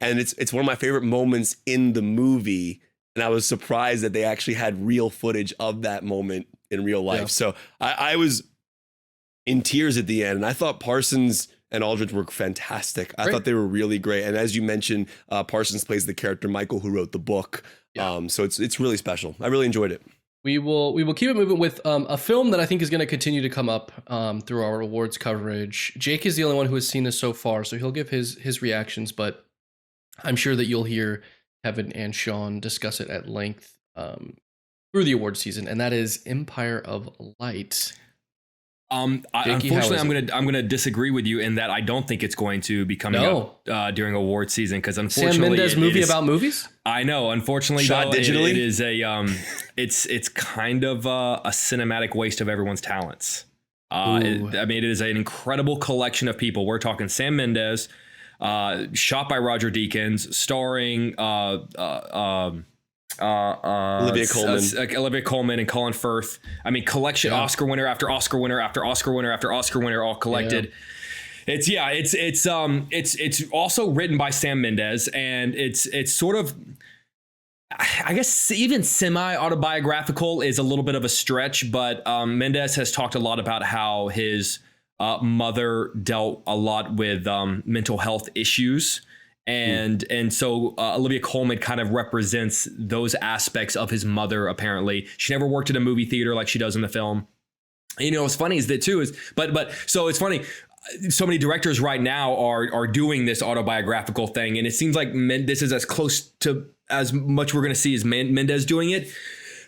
it's one of my favorite moments in the movie. And I was surprised that they actually had real footage of that moment in real life. Yeah. So I was in tears at the end, and I thought Parsons and Aldridge were fantastic. I thought they were really great. And as you mentioned, Parsons plays the character Michael, who wrote the book. Yeah. So it's really special. I really enjoyed it. We will keep it moving with a film that I think is going to continue to come up through our awards coverage. Jake is the only one who has seen this so far, so he'll give his reactions. But I'm sure that you'll hear Kevin and Sean discuss it at length through the award season, and that is Empire of Light. Unfortunately, I'm gonna disagree with you in that I don't think it's going to be coming up during award season, because unfortunately, Sam Mendes movie about movies. I know. Unfortunately, shot digitally, it is it's kind of a cinematic waste of everyone's talents. It is an incredible collection of people. We're talking Sam Mendes, shot by Roger Deakins, starring Olivia Colman and Colin Firth. I mean, collection Oscar winner after Oscar winner after Oscar winner after Oscar winner, all collected. Yeah. It's also written by Sam Mendes, and it's sort of, I guess, even semi-autobiographical is a little bit of a stretch, but Mendes has talked a lot about how his mother dealt a lot with mental health issues. And so Olivia Colman kind of represents those aspects of his mother. Apparently, she never worked in a movie theater like she does in the film. What's funny is that too so it's funny. So many directors right now are doing this autobiographical thing, and it seems like this is as close to as much we're going to see as Mendes doing it.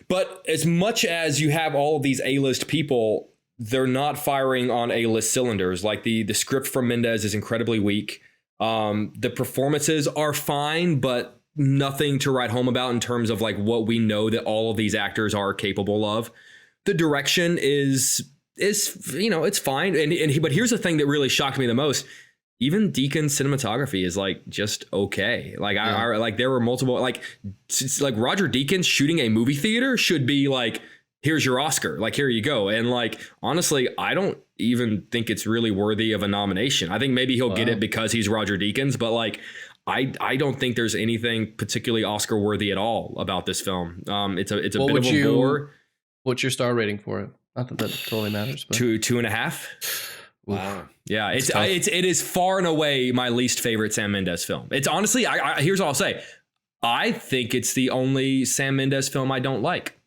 But as much as you have all of these A-list people, they're not firing on A-list cylinders. Like the script from Mendes is incredibly weak. The performances are fine, but nothing to write home about in terms of like what we know that all of these actors are capable of. The direction is it's fine. But here's the thing that really shocked me the most. Even Deacon's cinematography is like just okay. Like there were multiple, like Roger Deakins shooting a movie theater should be like, here's your Oscar. Like, here you go. And like, honestly, I don't even think it's really worthy of a nomination. I think maybe he'll get it because he's Roger Deakins, but like, I don't think there's anything particularly Oscar worthy at all about this film. It's a bit of a bore. What's your star rating for it? Not that totally matters, but 2.5. Wow. Yeah, it is far and away my least favorite Sam Mendes film. It's honestly, here's all I'll say. I think it's the only Sam Mendes film I don't like.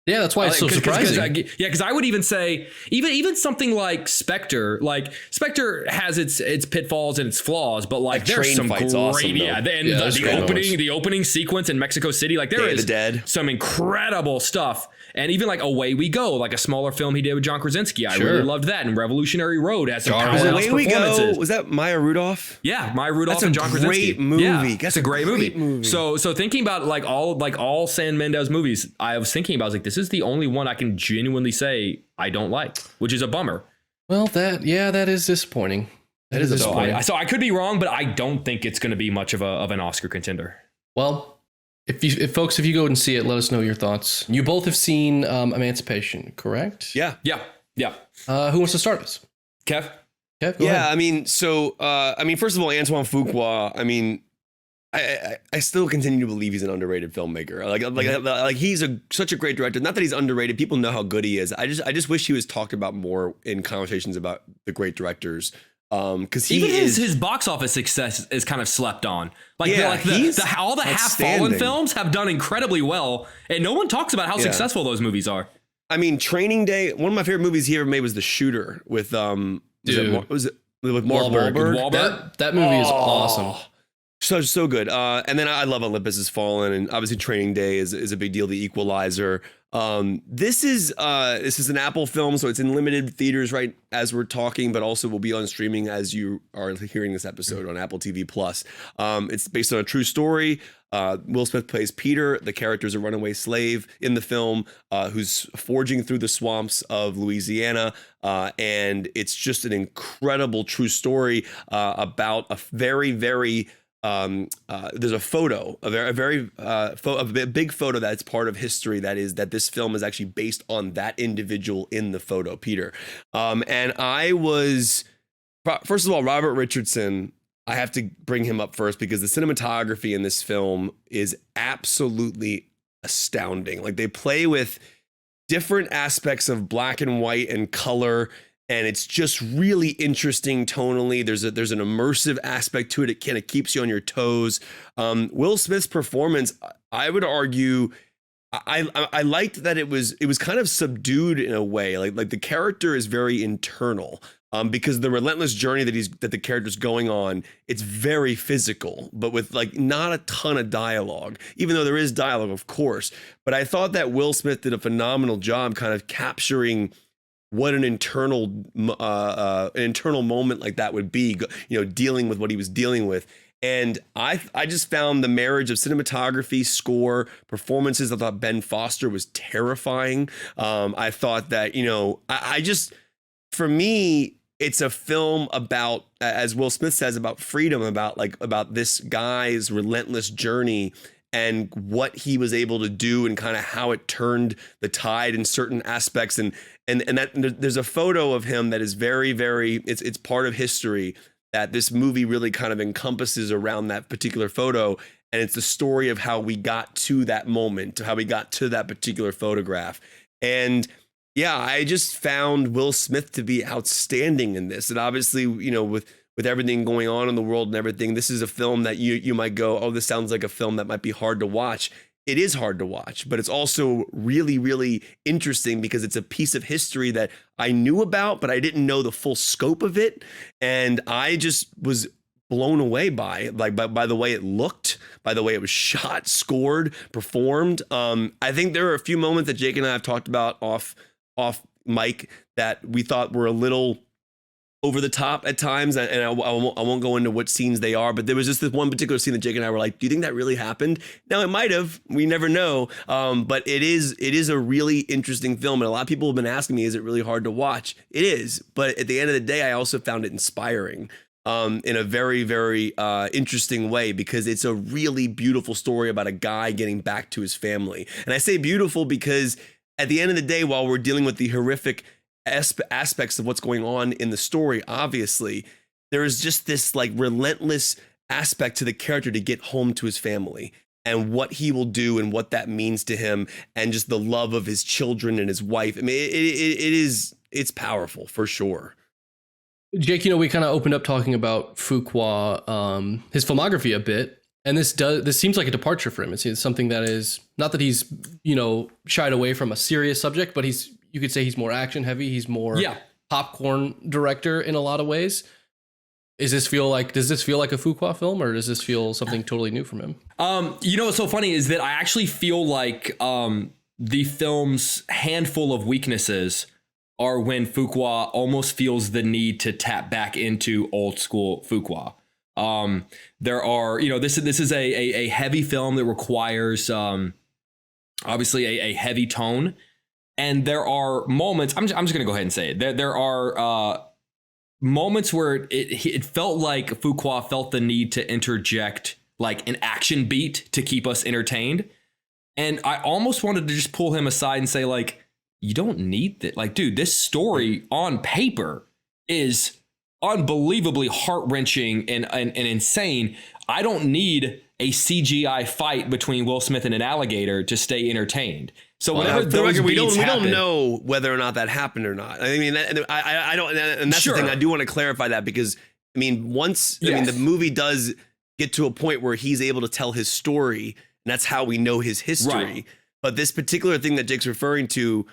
Yeah, that's why it's so surprising. Because I would even say even something like Spectre. Like Spectre has its pitfalls and its flaws, but like there's some great, awesome, the opening sequence in Mexico City, like there is some incredible stuff. And even like Away We Go, like a smaller film he did with John Krasinski. I really loved that. And Revolutionary Road has some powerhouse performances. Away We Go, was that Maya Rudolph? Yeah, Maya Rudolph and John Krasinski. Great movie. Yeah, that's a great movie. So thinking about like all San Mendes movies, I was thinking about, I was like, this is the only one I can genuinely say I don't like, which is a bummer. Well, that is disappointing. That is disappointing. So I could be wrong, but I don't think it's going to be much of an Oscar contender. Well, if you go and see it, let us know your thoughts. You both have seen Emancipation, correct? Yeah. Who wants to start us? Kev, go ahead. I mean, first of all, Antoine Fuqua. I mean, I still continue to believe he's an underrated filmmaker. Like he's such a great director. Not that he's underrated. People know how good he is. I just wish he was talked about more in conversations about the great directors. Because his box office success is kind of slept on. All the Half-Fallen films have done incredibly well, and no one talks about how successful those movies are. I mean, Training Day. One of my favorite movies he ever made was The Shooter with with Mark Wahlberg. That movie is awesome. So good. And then I love Olympus Has Fallen, and obviously Training Day is a big deal. The Equalizer. This is an Apple film, so it's in limited theaters right as we're talking, but also will be on streaming as you are hearing this episode on Apple TV Plus. It's based on a true story. Will Smith plays Peter. The character is a runaway slave in the film who's forging through the swamps of Louisiana. And it's just an incredible true story about a very, very there's a photo, a big photo that's part of history. That this film is actually based on that individual in the photo, Peter. And I was, first of all, Robert Richardson. I have to bring him up first because the cinematography in this film is absolutely astounding. Like they play with different aspects of black and white and color. And it's just really interesting tonally. There's an immersive aspect to it. It kind of keeps you on your toes. Will Smith's performance, I would argue, I liked that it was kind of subdued in a way. Like the character is very internal. Because the relentless journey that the character's going on, it's very physical, but with like not a ton of dialogue, even though there is dialogue, of course. But I thought that Will Smith did a phenomenal job kind of capturing what an internal moment like that would be, dealing with what he was dealing with. And I just found the marriage of cinematography, score, performances. I thought Ben Foster was terrifying. I thought that, for me, it's a film about, as Will Smith says, about freedom, about this guy's relentless journey and what he was able to do and kind of how it turned the tide in certain aspects. And that there's a photo of him that is very, very, it's part of history that this movie really kind of encompasses around that particular photo. And it's the story of how we got to that moment, how we got to that particular photograph. And yeah, I just found Will Smith to be outstanding in this. And obviously, with everything going on in the world and everything, this is a film that you might go, oh, this sounds like a film that might be hard to watch. It is hard to watch, but it's also really, really interesting because it's a piece of history that I knew about, but I didn't know the full scope of it. And I just was blown away by the way it looked, by the way it was shot, scored, performed. I think there are a few moments that Jake and I have talked about off mic that we thought were a little over the top at times, and I won't go into what scenes they are, but there was just this one particular scene that Jake and I were like, do you think that really happened? Now, it might have. We never know. But it is a really interesting film, and a lot of people have been asking me, is it really hard to watch? It is, but at the end of the day, I also found it inspiring in a very, very interesting way, because it's a really beautiful story about a guy getting back to his family. And I say beautiful because at the end of the day, while we're dealing with the horrific aspects of what's going on in the story, obviously, there is just this like relentless aspect to the character to get home to his family and what he will do and what that means to him, and just the love of his children and his wife. I mean, it's powerful for sure. Jake, we kind of opened up talking about Fuqua, his filmography a bit. And this seems like a departure for him. It's something that is not that he's, shied away from a serious subject, but you could say he's more action heavy. He's more popcorn director in a lot of ways. Does this feel like a Fuqua film, or does this feel something totally new from him? What's so funny is that I actually feel like the film's handful of weaknesses are when Fuqua almost feels the need to tap back into old school Fuqua. There are, this is a heavy film that requires obviously a heavy tone, and there are moments. I'm just going to go ahead and say it. There are moments where it felt like Fuqua felt the need to interject like an action beat to keep us entertained. And I almost wanted to just pull him aside and say, like, you don't need that. Like, dude, this story on paper is unbelievably heart-wrenching and insane. I don't need a CGI fight between Will Smith and an alligator to stay entertained. So whenever we don't know whether or not that happened or not. I mean, I don't, and that's the thing. I do want to clarify that because I mean, the movie does get to a point where he's able to tell his story, and that's how we know his history. Right. But this particular thing that Jake's referring to,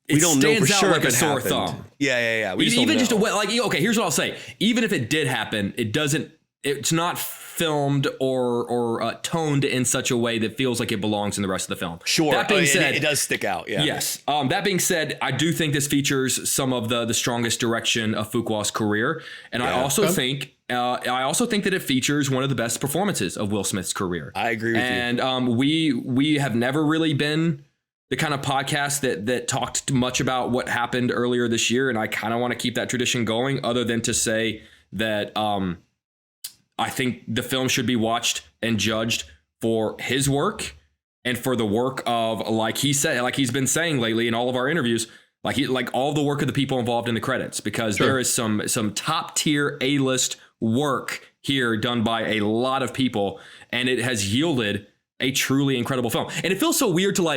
we don't know for sure like if a it sore happened. thumb. Yeah. We Even just okay, here's what I'll say. Even if it did happen, it's not filmed or toned in such a way that feels like it belongs in the rest of the film. Sure. That being said, it does stick out. Yeah. Yes. That being said, I do think this features some of the strongest direction of Fuqua's career, and I also think that it features one of the best performances of Will Smith's career. I agree with you. And we have never really been the kind of podcast that talked much about what happened earlier this year, and I kind of want to keep that tradition going. Other than to say that. I think the film should be watched and judged for his work and for the work of, like he said, like he's been saying lately in all of our interviews, like all the work of the people involved in the credits, because there is some top tier A-list work here done by a lot of people, and it has yielded a truly incredible film. And it feels so weird to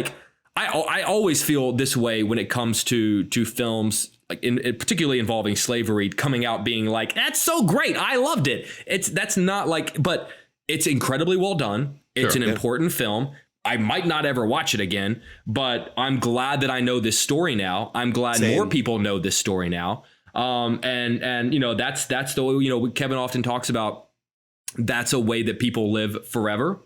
I always feel this way when it comes to films, like particularly involving slavery, coming out being like, that's so great, I loved it. That's not like, but it's incredibly well done. It's an important film. I might not ever watch it again, but I'm glad that I know this story now. I'm glad more people know this story now. And that's the way, Kevin often talks about, that's a way that people live forever.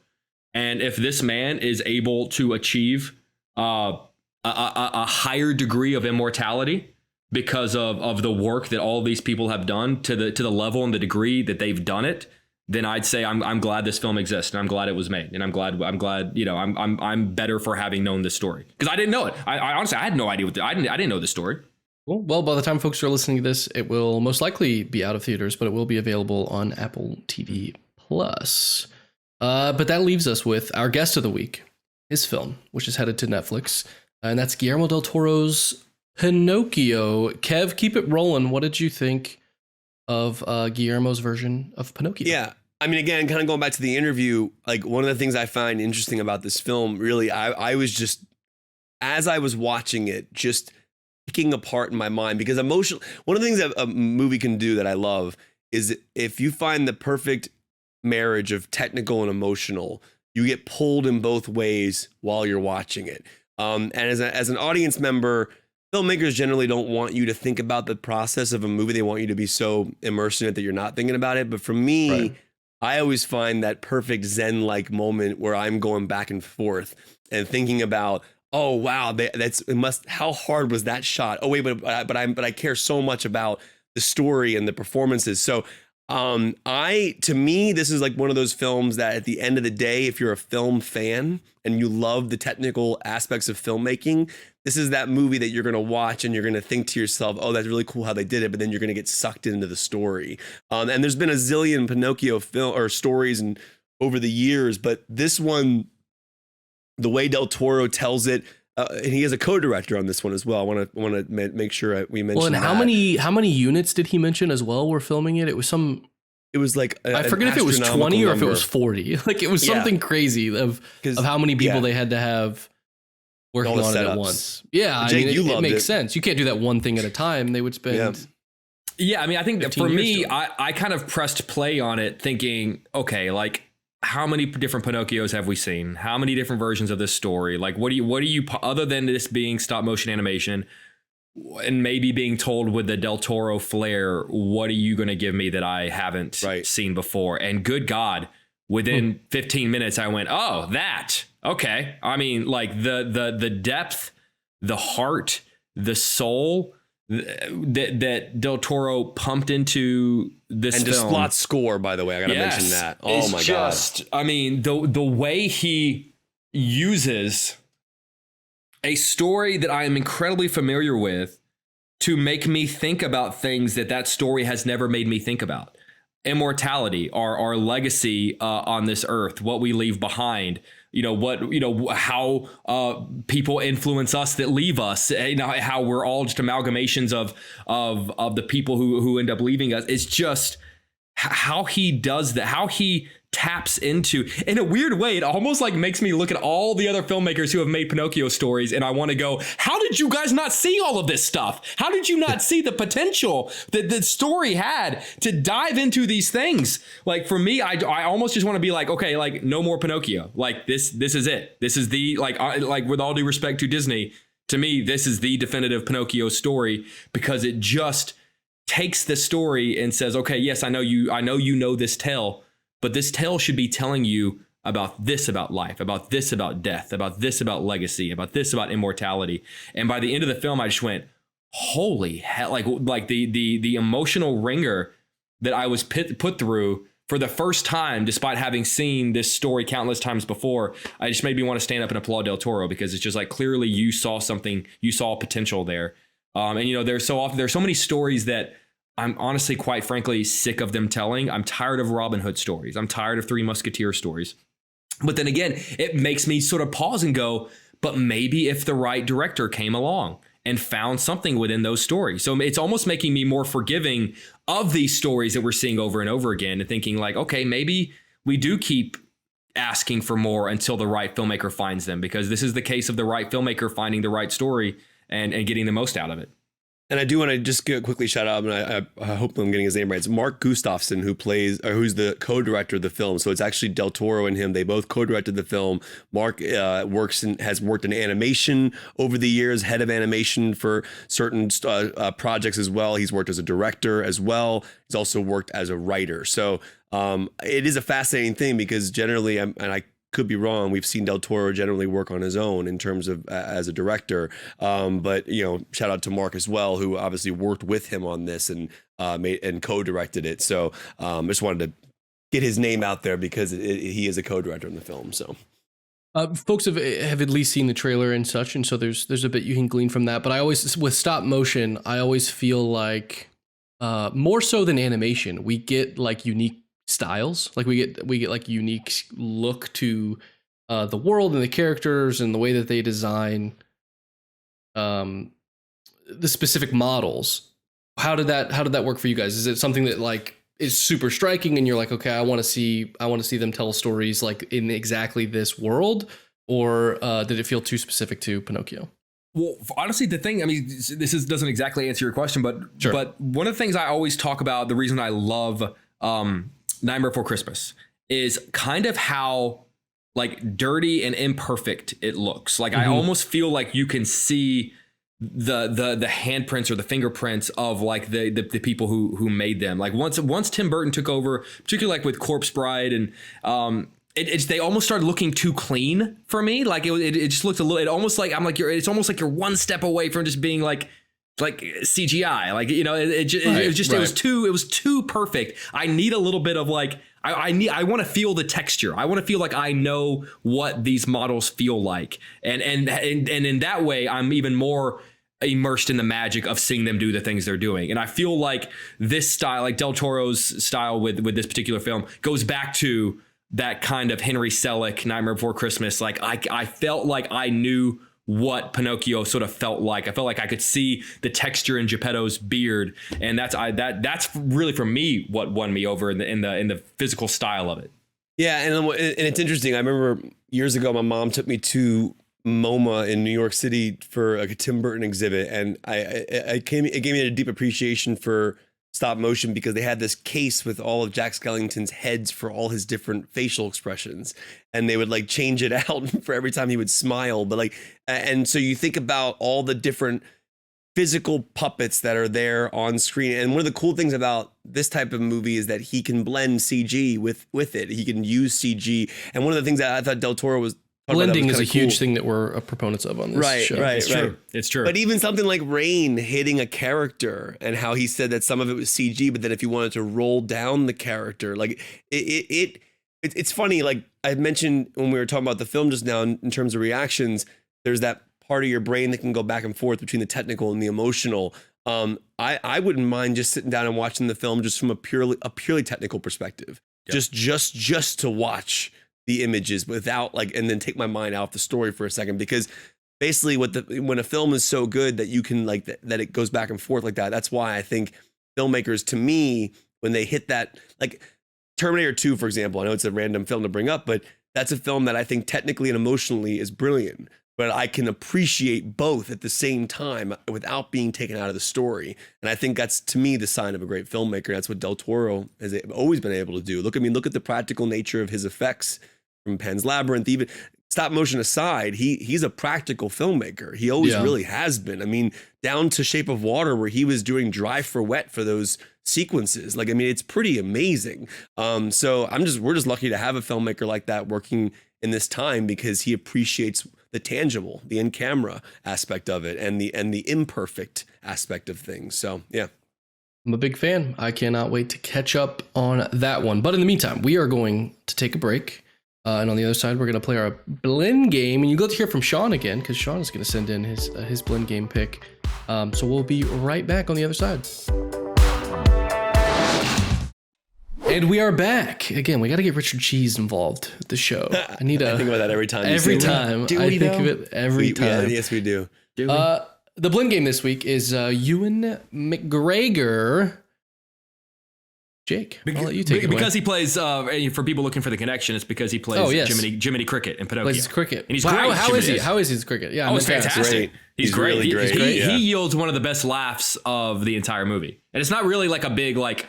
And if this man is able to achieve a higher degree of immortality because of the work that all of these people have done to the level and the degree that they've done it, then I'd say I'm glad this film exists, and I'm glad it was made, and I'm glad I'm better for having known this story, because I didn't know it. I honestly, I had no idea I didn't know this story. Cool. Well, by the time folks are listening to this, it will most likely be out of theaters, but it will be available on Apple TV Plus. But that leaves us with our guest of the week, his film, which is headed to Netflix, and that's Guillermo del Toro's Pinocchio. Kev, keep it rolling. What did you think of Guillermo's version of Pinocchio? Yeah, I mean, again, kind of going back to the interview, like one of the things I find interesting about this film, really, I was just, as I was watching it, just picking apart in my mind, because one of the things that a movie can do that I love is if you find the perfect marriage of technical and emotional, you get pulled in both ways while you're watching it. And as an audience member, filmmakers generally don't want you to think about the process of a movie. They want you to be so immersed in it that you're not thinking about it. But for me, I always find that perfect Zen-like moment where I'm going back and forth and thinking about, oh wow, how hard was that shot? Oh wait, but I care so much about the story and the performances. So to me, this is like one of those films that at the end of the day, if you're a film fan and you love the technical aspects of filmmaking, this is that movie that you're going to watch and you're going to think to yourself, oh, that's really cool how they did it. But then you're going to get sucked into the story. And there's been a zillion Pinocchio stories and over the years, but this one, the way Del Toro tells it, and he has a co-director on this one as well. I want to make sure we mention. Well, and how many units did he mention as well were filming it? It was like I forget if it was 20 or if it was 40. Like it was something crazy of how many people they had to have working on it at once. Yeah, Jake, it makes sense. You can't do that one thing at a time. They would spend. Yeah, I mean, I think that for me, I kind of pressed play on it thinking, okay, like how many different Pinocchios have we seen? How many different versions of this story? Like, what do you, other than this being stop motion animation and maybe being told with the Del Toro flair, what are you going to give me that I haven't seen before? And good God, within 15 minutes, I went, oh, that. Okay. I mean, like the depth, the heart, the soul that Del Toro pumped into this and film. Desplot's score, by the way, I gotta mention that. Oh my god! I mean, the way he uses a story that I am incredibly familiar with to make me think about things that story has never made me think about. Immortality, our legacy on this earth, what we leave behind. How people influence us that leave us, how we're all just amalgamations of the people who end up leaving us. It's just how he does that, how he taps into, in a weird way, it almost like makes me look at all the other filmmakers who have made Pinocchio stories, and I want to go, how did you guys not see all of this stuff? How did you not see the potential that the story had to dive into these things? Like, for me, I almost just want to be like, okay, like, no more Pinocchio. Like, this is it. This is the, like with all due respect to Disney, to me, this is the definitive Pinocchio story, because it just takes the story and says, okay, yes, I know you know this tale, but this tale should be telling you about this about life, about this about death, about this about legacy, about this about immortality. And by the end of the film, I just went, holy hell, like the emotional ringer that I was put through for the first time, despite having seen this story countless times before. I just made me want to stand up and applaud Del Toro, because it's just like, clearly you saw something, you saw potential there. And there's so many stories that I'm honestly, quite frankly, sick of them telling. I'm tired of Robin Hood stories. I'm tired of Three Musketeer stories. But then again, it makes me sort of pause and go, but maybe if the right director came along and found something within those stories. So it's almost making me more forgiving of these stories that we're seeing over and over again, and thinking like, okay, maybe we do keep asking for more until the right filmmaker finds them, because this is the case of the right filmmaker finding the right story and getting the most out of it. And I do want to just quickly shout out, and I hope I'm getting his name right. It's Mark Gustafson, who's the co-director of the film. So it's actually Del Toro and him. They both co-directed the film. Mark has worked in animation over the years, head of animation for certain projects as well. He's worked as a director as well. He's also worked as a writer. So it is a fascinating thing, because generally, and I could be wrong, we've seen Del Toro generally work on his own in terms of as a director, but shout out to Mark as well, who obviously worked with him on this and co-directed it. So I just wanted to get his name out there, because he is a co-director in the film. So folks have at least seen the trailer and such, and so there's a bit you can glean from that. But I always, with stop motion, I always feel like more so than animation, we get like unique styles. Like we get like unique look to the world and the characters and the way that they design the specific models. How did that work for you guys? Is it something that like is super striking and you're like, okay, I want to see them tell stories like in exactly this world, or did it feel too specific to Pinocchio? Well, honestly, the thing, I mean, doesn't exactly answer your question, but sure. But one of the things I always talk about, the reason I love Nightmare Before Christmas, is kind of how like dirty and imperfect it looks. Like I almost feel like you can see the handprints or the fingerprints of like the people who made them. Like once Tim Burton took over, particularly like with Corpse Bride, and they almost started looking too clean for me. Like it just looked a little. It almost like it's almost like you're one step away from just being like CGI, like it was too perfect. I need a little bit of like I want to feel the texture. I want to feel like I know what these models feel like, and in that way, I'm even more immersed in the magic of seeing them do the things they're doing. And I feel like this style, like Del Toro's style with this particular film, goes back to that kind of Henry Selick Nightmare Before Christmas. Like I felt like I knew what Pinocchio sort of felt like. I felt like I could see the texture in Geppetto's beard, and that's really for me what won me over in the physical style of it. Yeah, and it's interesting. I remember years ago, my mom took me to MoMA in New York City for like a Tim Burton exhibit, and it gave me a deep appreciation for stop motion because they had this case with all of Jack Skellington's heads for all his different facial expressions, and they would like change it out for every time he would smile. But like, and so you think about all the different physical puppets that are there on screen. And one of the cool things about this type of movie is that he can blend CG with it. He can use CG. And one of the things that I thought Del Toro was blending is a huge thing that we're proponents of on this show. Right. True. It's true. But even something like Rain hitting a character, and how he said that some of it was CG, but then if you wanted to roll down the character, like it's funny. Like I mentioned when we were talking about the film just now, in terms of reactions, there's that part of your brain that can go back and forth between the technical and the emotional. I wouldn't mind just sitting down and watching the film just from a purely technical perspective. Yep. Just to watch the images without like, and then take my mind off the story for a second, because basically when a film is so good that you can like that it goes back and forth like that. That's why I think filmmakers, to me, when they hit that, like Terminator 2, for example, I know it's a random film to bring up, but that's a film that I think technically and emotionally is brilliant. But I can appreciate both at the same time without being taken out of the story. And I think that's, to me, the sign of a great filmmaker. That's what Del Toro has always been able to do. Look at the practical nature of his effects from Pan's Labyrinth. Even stop motion aside, he's a practical filmmaker. He always really has been. I mean, down to Shape of Water, where he was doing dry for wet for those sequences. Like, I mean, it's pretty amazing. So we're just lucky to have a filmmaker like that working in this time, because he appreciates the tangible, the in-camera aspect of it, and the imperfect aspect of things. So yeah, I'm a big fan. I cannot wait to catch up on that one. But in the meantime, we are going to take a break. And on the other side, we're going to play our blend game. And you get to hear from Sean again, because Sean is going to send in his blend game pick. So we'll be right back on the other side. And we are back. Again, we got to get Richard Cheese involved with the show. I think about that every time. I think of it every time. Yes, we do. The blend game this week is Ewan McGregor. Jake, I'll let you take it away. Because he plays, for people looking for the connection, it's because he plays Jiminy Cricket in Pinocchio. Plays Cricket. And he's great. How is he? How is his cricket? Yeah, it's fantastic. He's great. Really great. He yields one of the best laughs of the entire movie. And it's not really like a big, like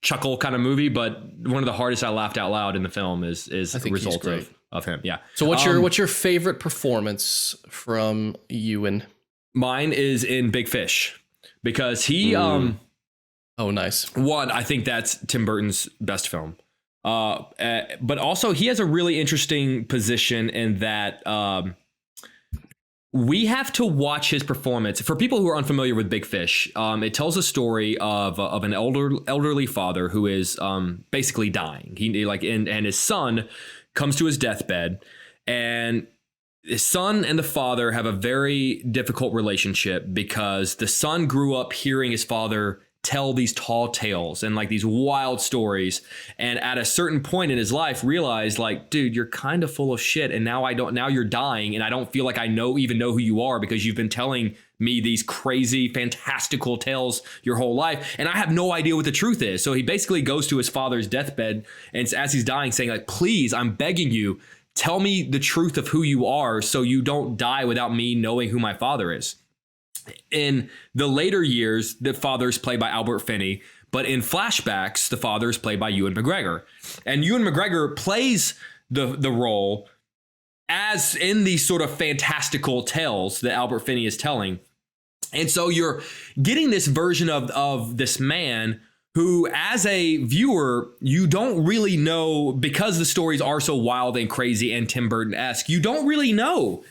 chuckle kind of movie, but one of the hardest I laughed out loud in the film is a result of him. Yeah. So what's your favorite performance from Ewan? Mine is in Big Fish, because he oh, nice. One, I think that's Tim Burton's best film. But also he has a really interesting position in that we have to watch his performance. For people who are unfamiliar with Big Fish, it tells a story of an elderly father who is basically dying. And his son comes to his deathbed, and his son and the father have a very difficult relationship, because the son grew up hearing his father tell these tall tales and like these wild stories, and at a certain point in his life realized, like, dude, you're kind of full of shit, and now you're dying, and I don't feel like I even know who you are, because you've been telling me these crazy fantastical tales your whole life, and I have no idea what the truth is. So he basically goes to his father's deathbed, and as he's dying, saying, like, please, I'm begging you, tell me the truth of who you are, so you don't die without me knowing who my father is. In the later years, the father is played by Albert Finney, but in flashbacks, the father is played by Ewan McGregor. And Ewan McGregor plays the role as in these sort of fantastical tales that Albert Finney is telling. And so you're getting this version of this man who, as a viewer, you don't really know, because the stories are so wild and crazy and Tim Burton-esque, you don't really know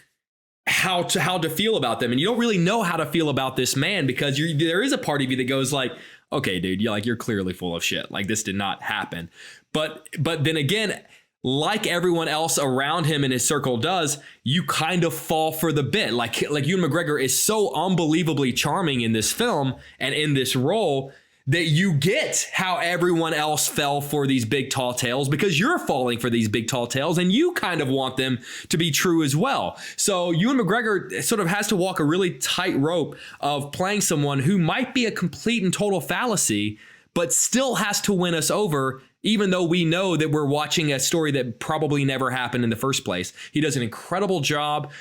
how to feel about them, and you don't really know how to feel about this man, because there is a part of you that goes like, okay, dude, you're clearly full of shit. Like, this did not happen. But then again, like everyone else around him in his circle does, you kind of fall for the bit. Like Ewan McGregor is so unbelievably charming in this film and in this role that you get how everyone else fell for these big tall tales, because you're falling for these big tall tales and you kind of want them to be true as well. So Ewan McGregor sort of has to walk a really tight rope of playing someone who might be a complete and total fallacy, but still has to win us over, even though we know that we're watching a story that probably never happened in the first place. He does an incredible job.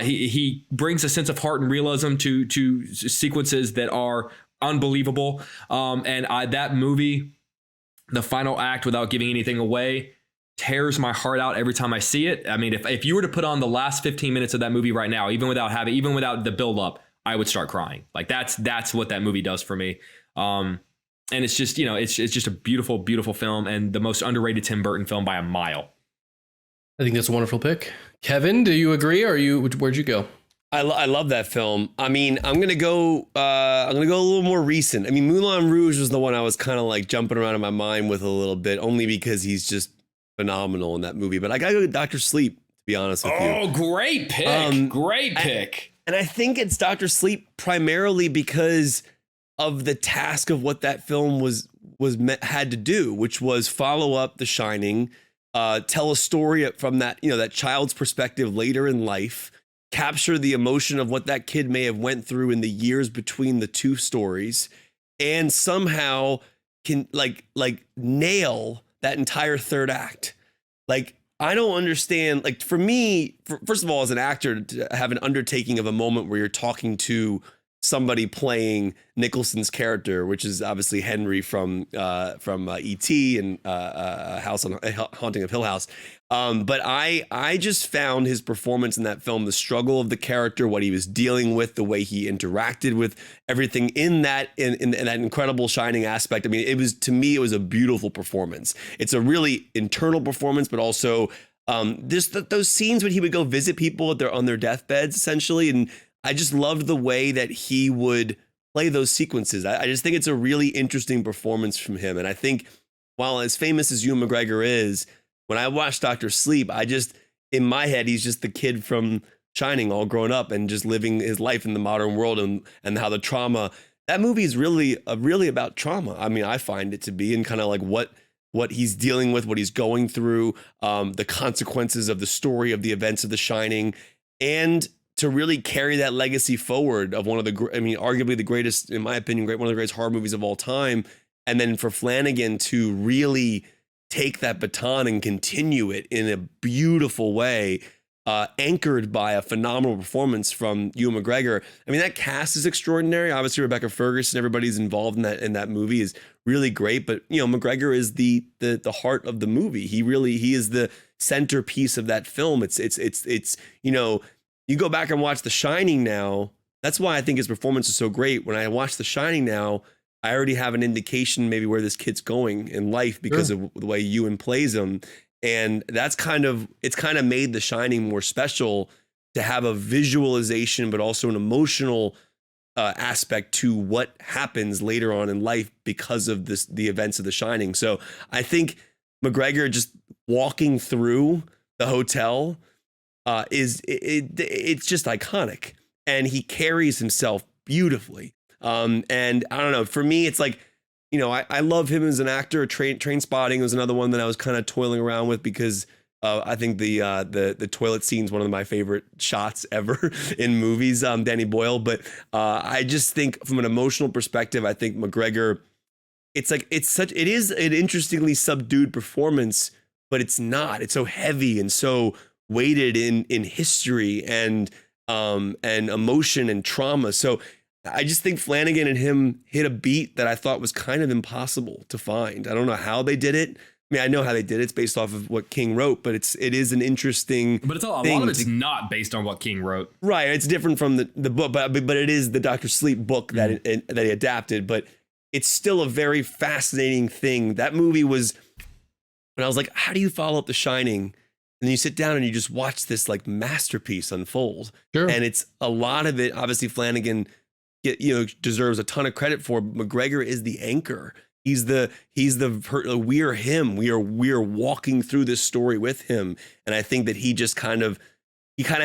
He brings a sense of heart and realism to sequences that are unbelievable. And that movie, the final act, without giving anything away, tears my heart out every time I see it. I mean, if you were to put on the last 15 minutes of that movie right now, even without the build up, I would start crying. Like that's what that movie does for me. And it's just, it's just a beautiful, beautiful film, and the most underrated Tim Burton film by a mile. I think that's a wonderful pick. Kevin, do you agree? Where'd you go? I love that film. I mean, I'm gonna go a little more recent. I mean, Moulin Rouge was the one I was kind of like jumping around in my mind with a little bit, only because he's just phenomenal in that movie. But I gotta go to Dr. Sleep, to be honest with you. Oh, great pick. Great pick. And I think it's Dr. Sleep primarily because of the task of what that film had to do, which was follow up The Shining, tell a story from that child's perspective later in life, capture the emotion of what that kid may have went through in the years between the two stories, and somehow can like nail that entire third act. Like, I don't understand, like, for me, first of all, as an actor, to have an undertaking of a moment where you're talking to somebody playing Nicholson's character, which is obviously Henry from E.T. and Haunting of Hill House. But I just found his performance in that film, the struggle of the character, what he was dealing with, the way he interacted with everything in that incredible Shining aspect. I mean, to me, it was a beautiful performance. It's a really internal performance, but also those scenes when he would go visit people on their deathbeds, essentially, and I just loved the way that he would play those sequences. I just think it's a really interesting performance from him. And I think while as famous as Ewan McGregor is, when I watched Dr. Sleep, in my head, he's just the kid from Shining, all grown up and just living his life in the modern world, and how the trauma, that movie is really about trauma. I mean, I find it to be, and kind of like what he's dealing with, what he's going through, the consequences of the story of the events of The Shining, and to really carry that legacy forward of arguably the greatest, in my opinion, one of the greatest horror movies of all time. And then for Flanagan to really take that baton and continue it in a beautiful way, anchored by a phenomenal performance from Ewan McGregor. I mean, that cast is extraordinary. Obviously, Rebecca Ferguson, everybody's involved in that movie, is really great. But McGregor is the heart of the movie. He is the centerpiece of that film. It's you go back and watch The Shining now. That's why I think his performance is so great. When I watch The Shining now, I already have an indication maybe where this kid's going in life because of the way Ewan plays him. And it's kind of made The Shining more special to have a visualization, but also an emotional aspect to what happens later on in life because of the events of The Shining. So I think McGregor just walking through the hotel it's just iconic, and he carries himself beautifully. And I don't know, for me, it's like, I love him as an actor. Trainspotting was another one that I was kind of toiling around with because I think the toilet scene is one of my favorite shots ever in movies. Danny Boyle, but I just think from an emotional perspective, I think McGregor, it is an interestingly subdued performance, but it's not. It's so heavy and so weighted in history and emotion and trauma. So I just think Flanagan and him hit a beat that I thought was kind of impossible to find. I don't know how they did it. I mean, I know how they did it. It's based off of what King wrote, but it is an interesting. But a lot of it's not based on what King wrote. Right. It's different from the book, but it is the Dr. Sleep book that he adapted. But it's still a very fascinating thing. That movie was, when I was like, how do you follow up The Shining? And you sit down and you just watch this like masterpiece unfold. Sure. And it's a lot of it. Obviously, Flanagan deserves a ton of credit for. McGregor is the anchor. He's the we are him. We are walking through this story with him. And I think that he kind of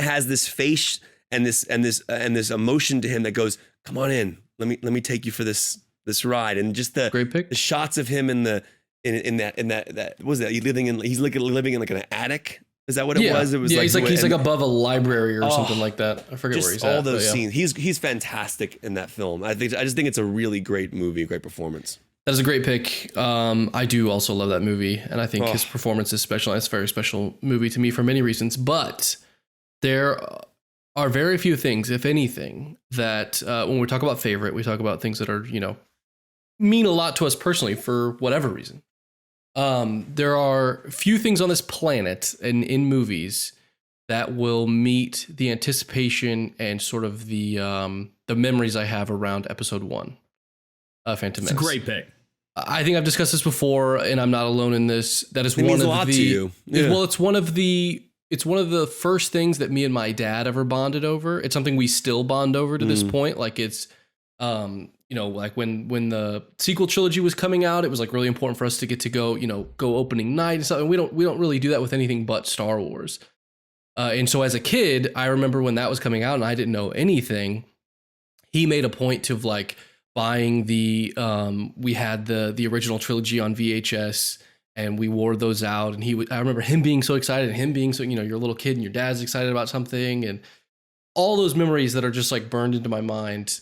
has this face and this emotion to him that goes, come on in. Let me take you for this ride. And just the great pick. The shots of him in that what was that? He's living in like an attic. Is that what it was? It was he's like above a library or something like that. I forget where he's at. All those scenes. He's fantastic in that film. I just think it's a really great movie, great performance. That is a great pick. I do also love that movie, and I think his performance is special. It's a very special movie to me for many reasons. But there are very few things, if anything, that when we talk about favorite, we talk about things that are, mean a lot to us personally for whatever reason. There are few things on this planet and in movies that will meet the anticipation and sort of the memories I have around episode 1. Phantom Menace. It's a great pick. I think I've discussed this before, and I'm not alone in this. That is one means of a lot the. to you. Yeah. Well, it's one of the first things that me and my dad ever bonded over. It's something we still bond over to this point. Like it's, like when the sequel trilogy was coming out, it was like really important for us to get to go opening night and stuff. And we don't really do that with anything but Star Wars. And so as a kid, I remember when that was coming out and I didn't know anything. He made a point of like buying we had the original trilogy on VHS and we wore those out. And I remember him being so excited and him being so, you're a little kid and your dad's excited about something and all those memories that are just like burned into my mind.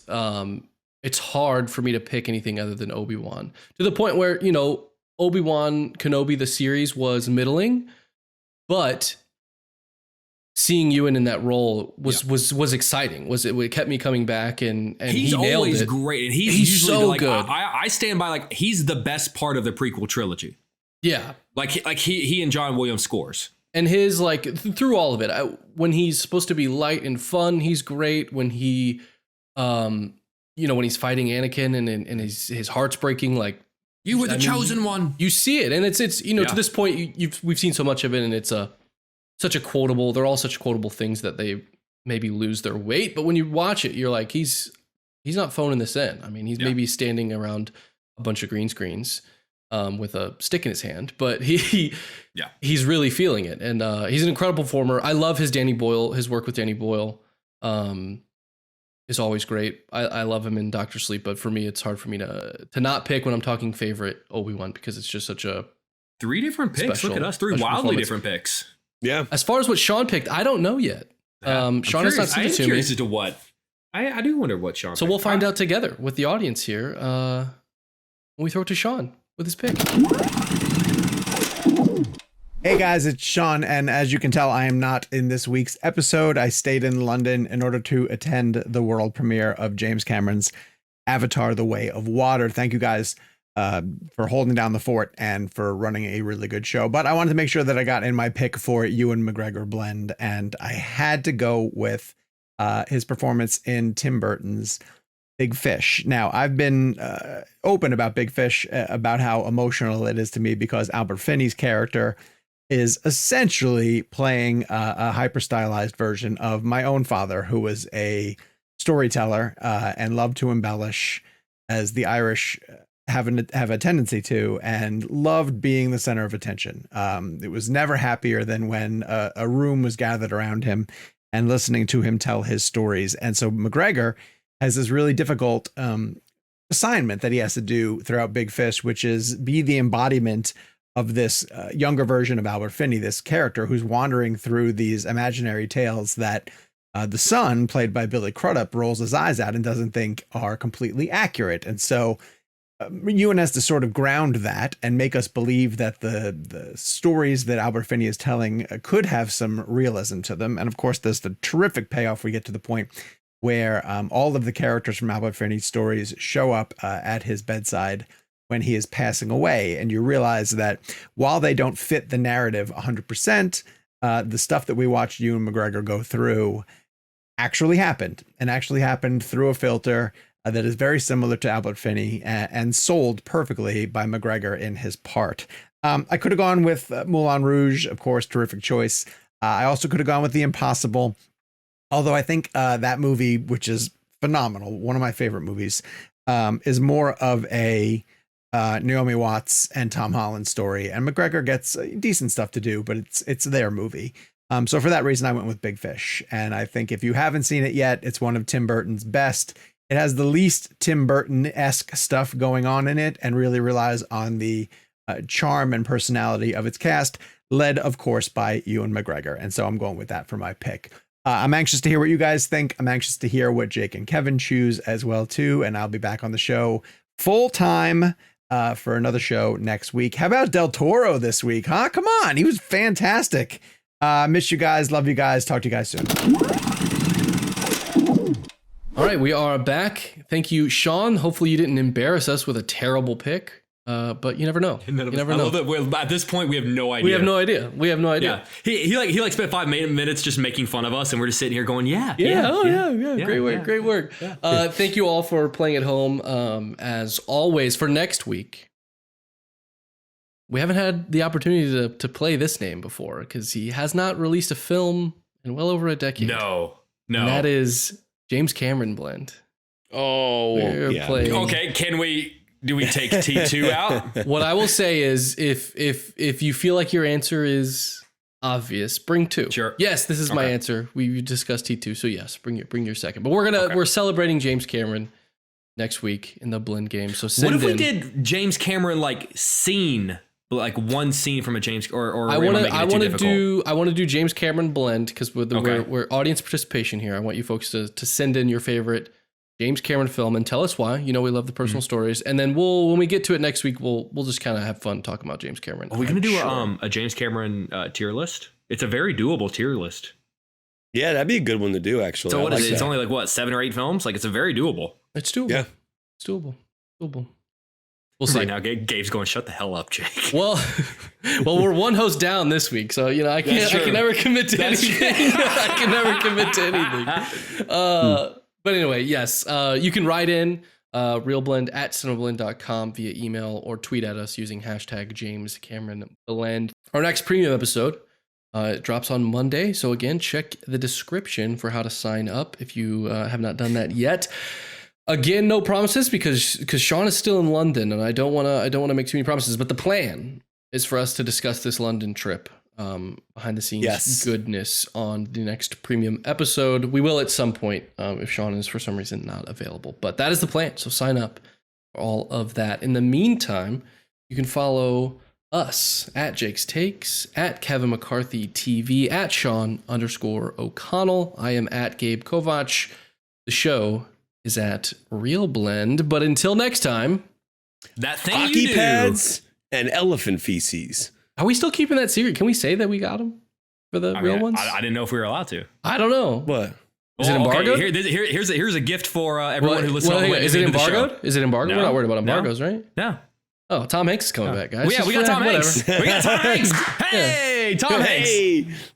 It's hard for me to pick anything other than Obi-Wan, to the point where, Obi-Wan Kenobi, the series, was middling, but seeing Ewan in that role was exciting. It kept me coming back and he's he nailed always it. Great. And he's usually so like, good. I stand by like he's the best part of the prequel trilogy. Yeah. Like he and John Williams scores. And his like through all of it, when he's supposed to be light and fun, he's great. When he, when he's fighting Anakin and his heart's breaking, like you were the chosen one. You see it, and it's to this point we've seen so much of it, and it's such a quotable. They're all such quotable things that they maybe lose their weight. But when you watch it, you're like, he's not phoning this in. I mean, he's maybe standing around a bunch of green screens with a stick in his hand, but he's really feeling it. And he's an incredible performer. I love his work with Danny Boyle is always great. I love him in Dr. Sleep, but for me, it's hard for me to not pick when I'm talking favorite Obi-Wan because it's just such a 3 different picks. Look at us, 3 wildly different picks. Yeah. As far as what Sean picked, I don't know yet. Sean has not sent it to me. Curious as to what. I do wonder what Sean. So we'll find out together with the audience here when we throw it to Sean with his pick. Hey guys, it's Sean, and as you can tell, I am not in this week's episode. I stayed in London in order to attend the world premiere of James Cameron's Avatar: The Way of Water. Thank you guys for holding down the fort and for running a really good show. But I wanted to make sure that I got in my pick for Ewan McGregor blend, and I had to go with his performance in Tim Burton's Big Fish. Now, I've been open about Big Fish, about how emotional it is to me because Albert Finney's character is essentially playing a hyper-stylized version of my own father, who was a storyteller and loved to embellish, as the Irish have a tendency to, and loved being the center of attention. It was never happier than when a room was gathered around him and listening to him tell his stories. And so McGregor has this really difficult assignment that he has to do throughout Big Fish, which is be the embodiment of this younger version of Albert Finney, this character who's wandering through these imaginary tales that the son, played by Billy Crudup, rolls his eyes at and doesn't think are completely accurate. And so Ewan has to sort of ground that and make us believe that the stories that Albert Finney is telling could have some realism to them. And of course, there's the terrific payoff. We get to the point where all of the characters from Albert Finney's stories show up at his bedside when he is passing away. And you realize that while they don't fit the narrative 100%, the stuff that we watched Ewan McGregor go through actually happened, and actually happened through a filter that is very similar to Albert Finney and sold perfectly by McGregor in his part. I could have gone with Moulin Rouge, of course, terrific choice. I also could have gone with The Impossible, although I think that movie, which is phenomenal, one of my favorite movies, is more of a Naomi Watts and Tom Holland story, and McGregor gets decent stuff to do, but it's their movie. So for that reason, I went with Big Fish. And I think if you haven't seen it yet, it's one of Tim Burton's best. It has the least Tim Burton-esque stuff going on in it and really relies on the charm and personality of its cast, led, of course, by Ewan McGregor. And so I'm going with that for my pick. I'm anxious to hear what you guys think. I'm anxious to hear what Jake and Kevin choose as well, too. And I'll be back on the show full time for another show next week. How about Del Toro this week, huh? Come on. He was fantastic. Miss you guys. Love you guys. Talk to you guys soon. All right, we are back. Thank you, Sean. Hopefully you didn't embarrass us with a terrible pick. But you never know. You never know. I love that at this point we have no idea. We have no idea. Yeah. He spent 5 minutes just making fun of us, and we're just sitting here going, yeah. Great work. Yeah. Thank you all for playing at home. As always, for next week, we haven't had the opportunity to play this name before because he has not released a film in well over a decade. No. And that is James Cameron Blend. Oh, yeah. Okay, do we take T2 out? What I will say is if you feel like your answer is obvious, bring 2. Sure. Yes, this is my answer. We discussed T2, so yes, bring your second. But we're celebrating James Cameron next week in the Blend game. So what if we did James Cameron scene, like one scene from a James or I want to do James Cameron Blend because we're audience participation here. I want you folks to send in your favorite James Cameron film and tell us why. We love the personal stories, and then when we get to it next week, we'll just kind of have fun talking about James Cameron. Are we gonna do a James Cameron tier list? It's a very doable tier list. Yeah, that'd be a good one to do. Actually, so what is it? It's only 7 or 8 films. It's a very doable. It's doable. Yeah, it's doable. We'll see. Right now, Gabe's going, shut the hell up, Jake. Well, we're one host down this week, so I can never commit to anything. I can never commit to anything. But anyway, yes, you can write in ReelBlend@cinemablend.com via email or tweet at us using hashtag James Cameron Blend. Our next premium episode drops on Monday, so again, check the description for how to sign up if you have not done that yet. Again, no promises because Sean is still in London, and I don't want to make too many promises. But the plan is for us to discuss this London trip, behind the scenes goodness on the next premium episode. We will at some point if Sean is for some reason not available, but that is the plan. So sign up for all of that. In the meantime, you can follow us at Jake's Takes, at Kevin McCarthy TV, at Sean_O'Connell. I am at Gabe Kovac. The show is at ReelBlend. But until next time, that thing hockey you do. Pads and elephant feces. Are we still keeping that secret? Can we say that we got them for the real ones? I didn't know if we were allowed to. I don't know. What? Is it embargoed? Okay, here's a gift for everyone who listens. Is it embargoed? Is it embargoed? No. We're not worried about embargoes, right? No. Oh, Tom Hanks is coming back, guys. We got Tom Hanks. We got Tom Hanks. Hey, Tom Hanks.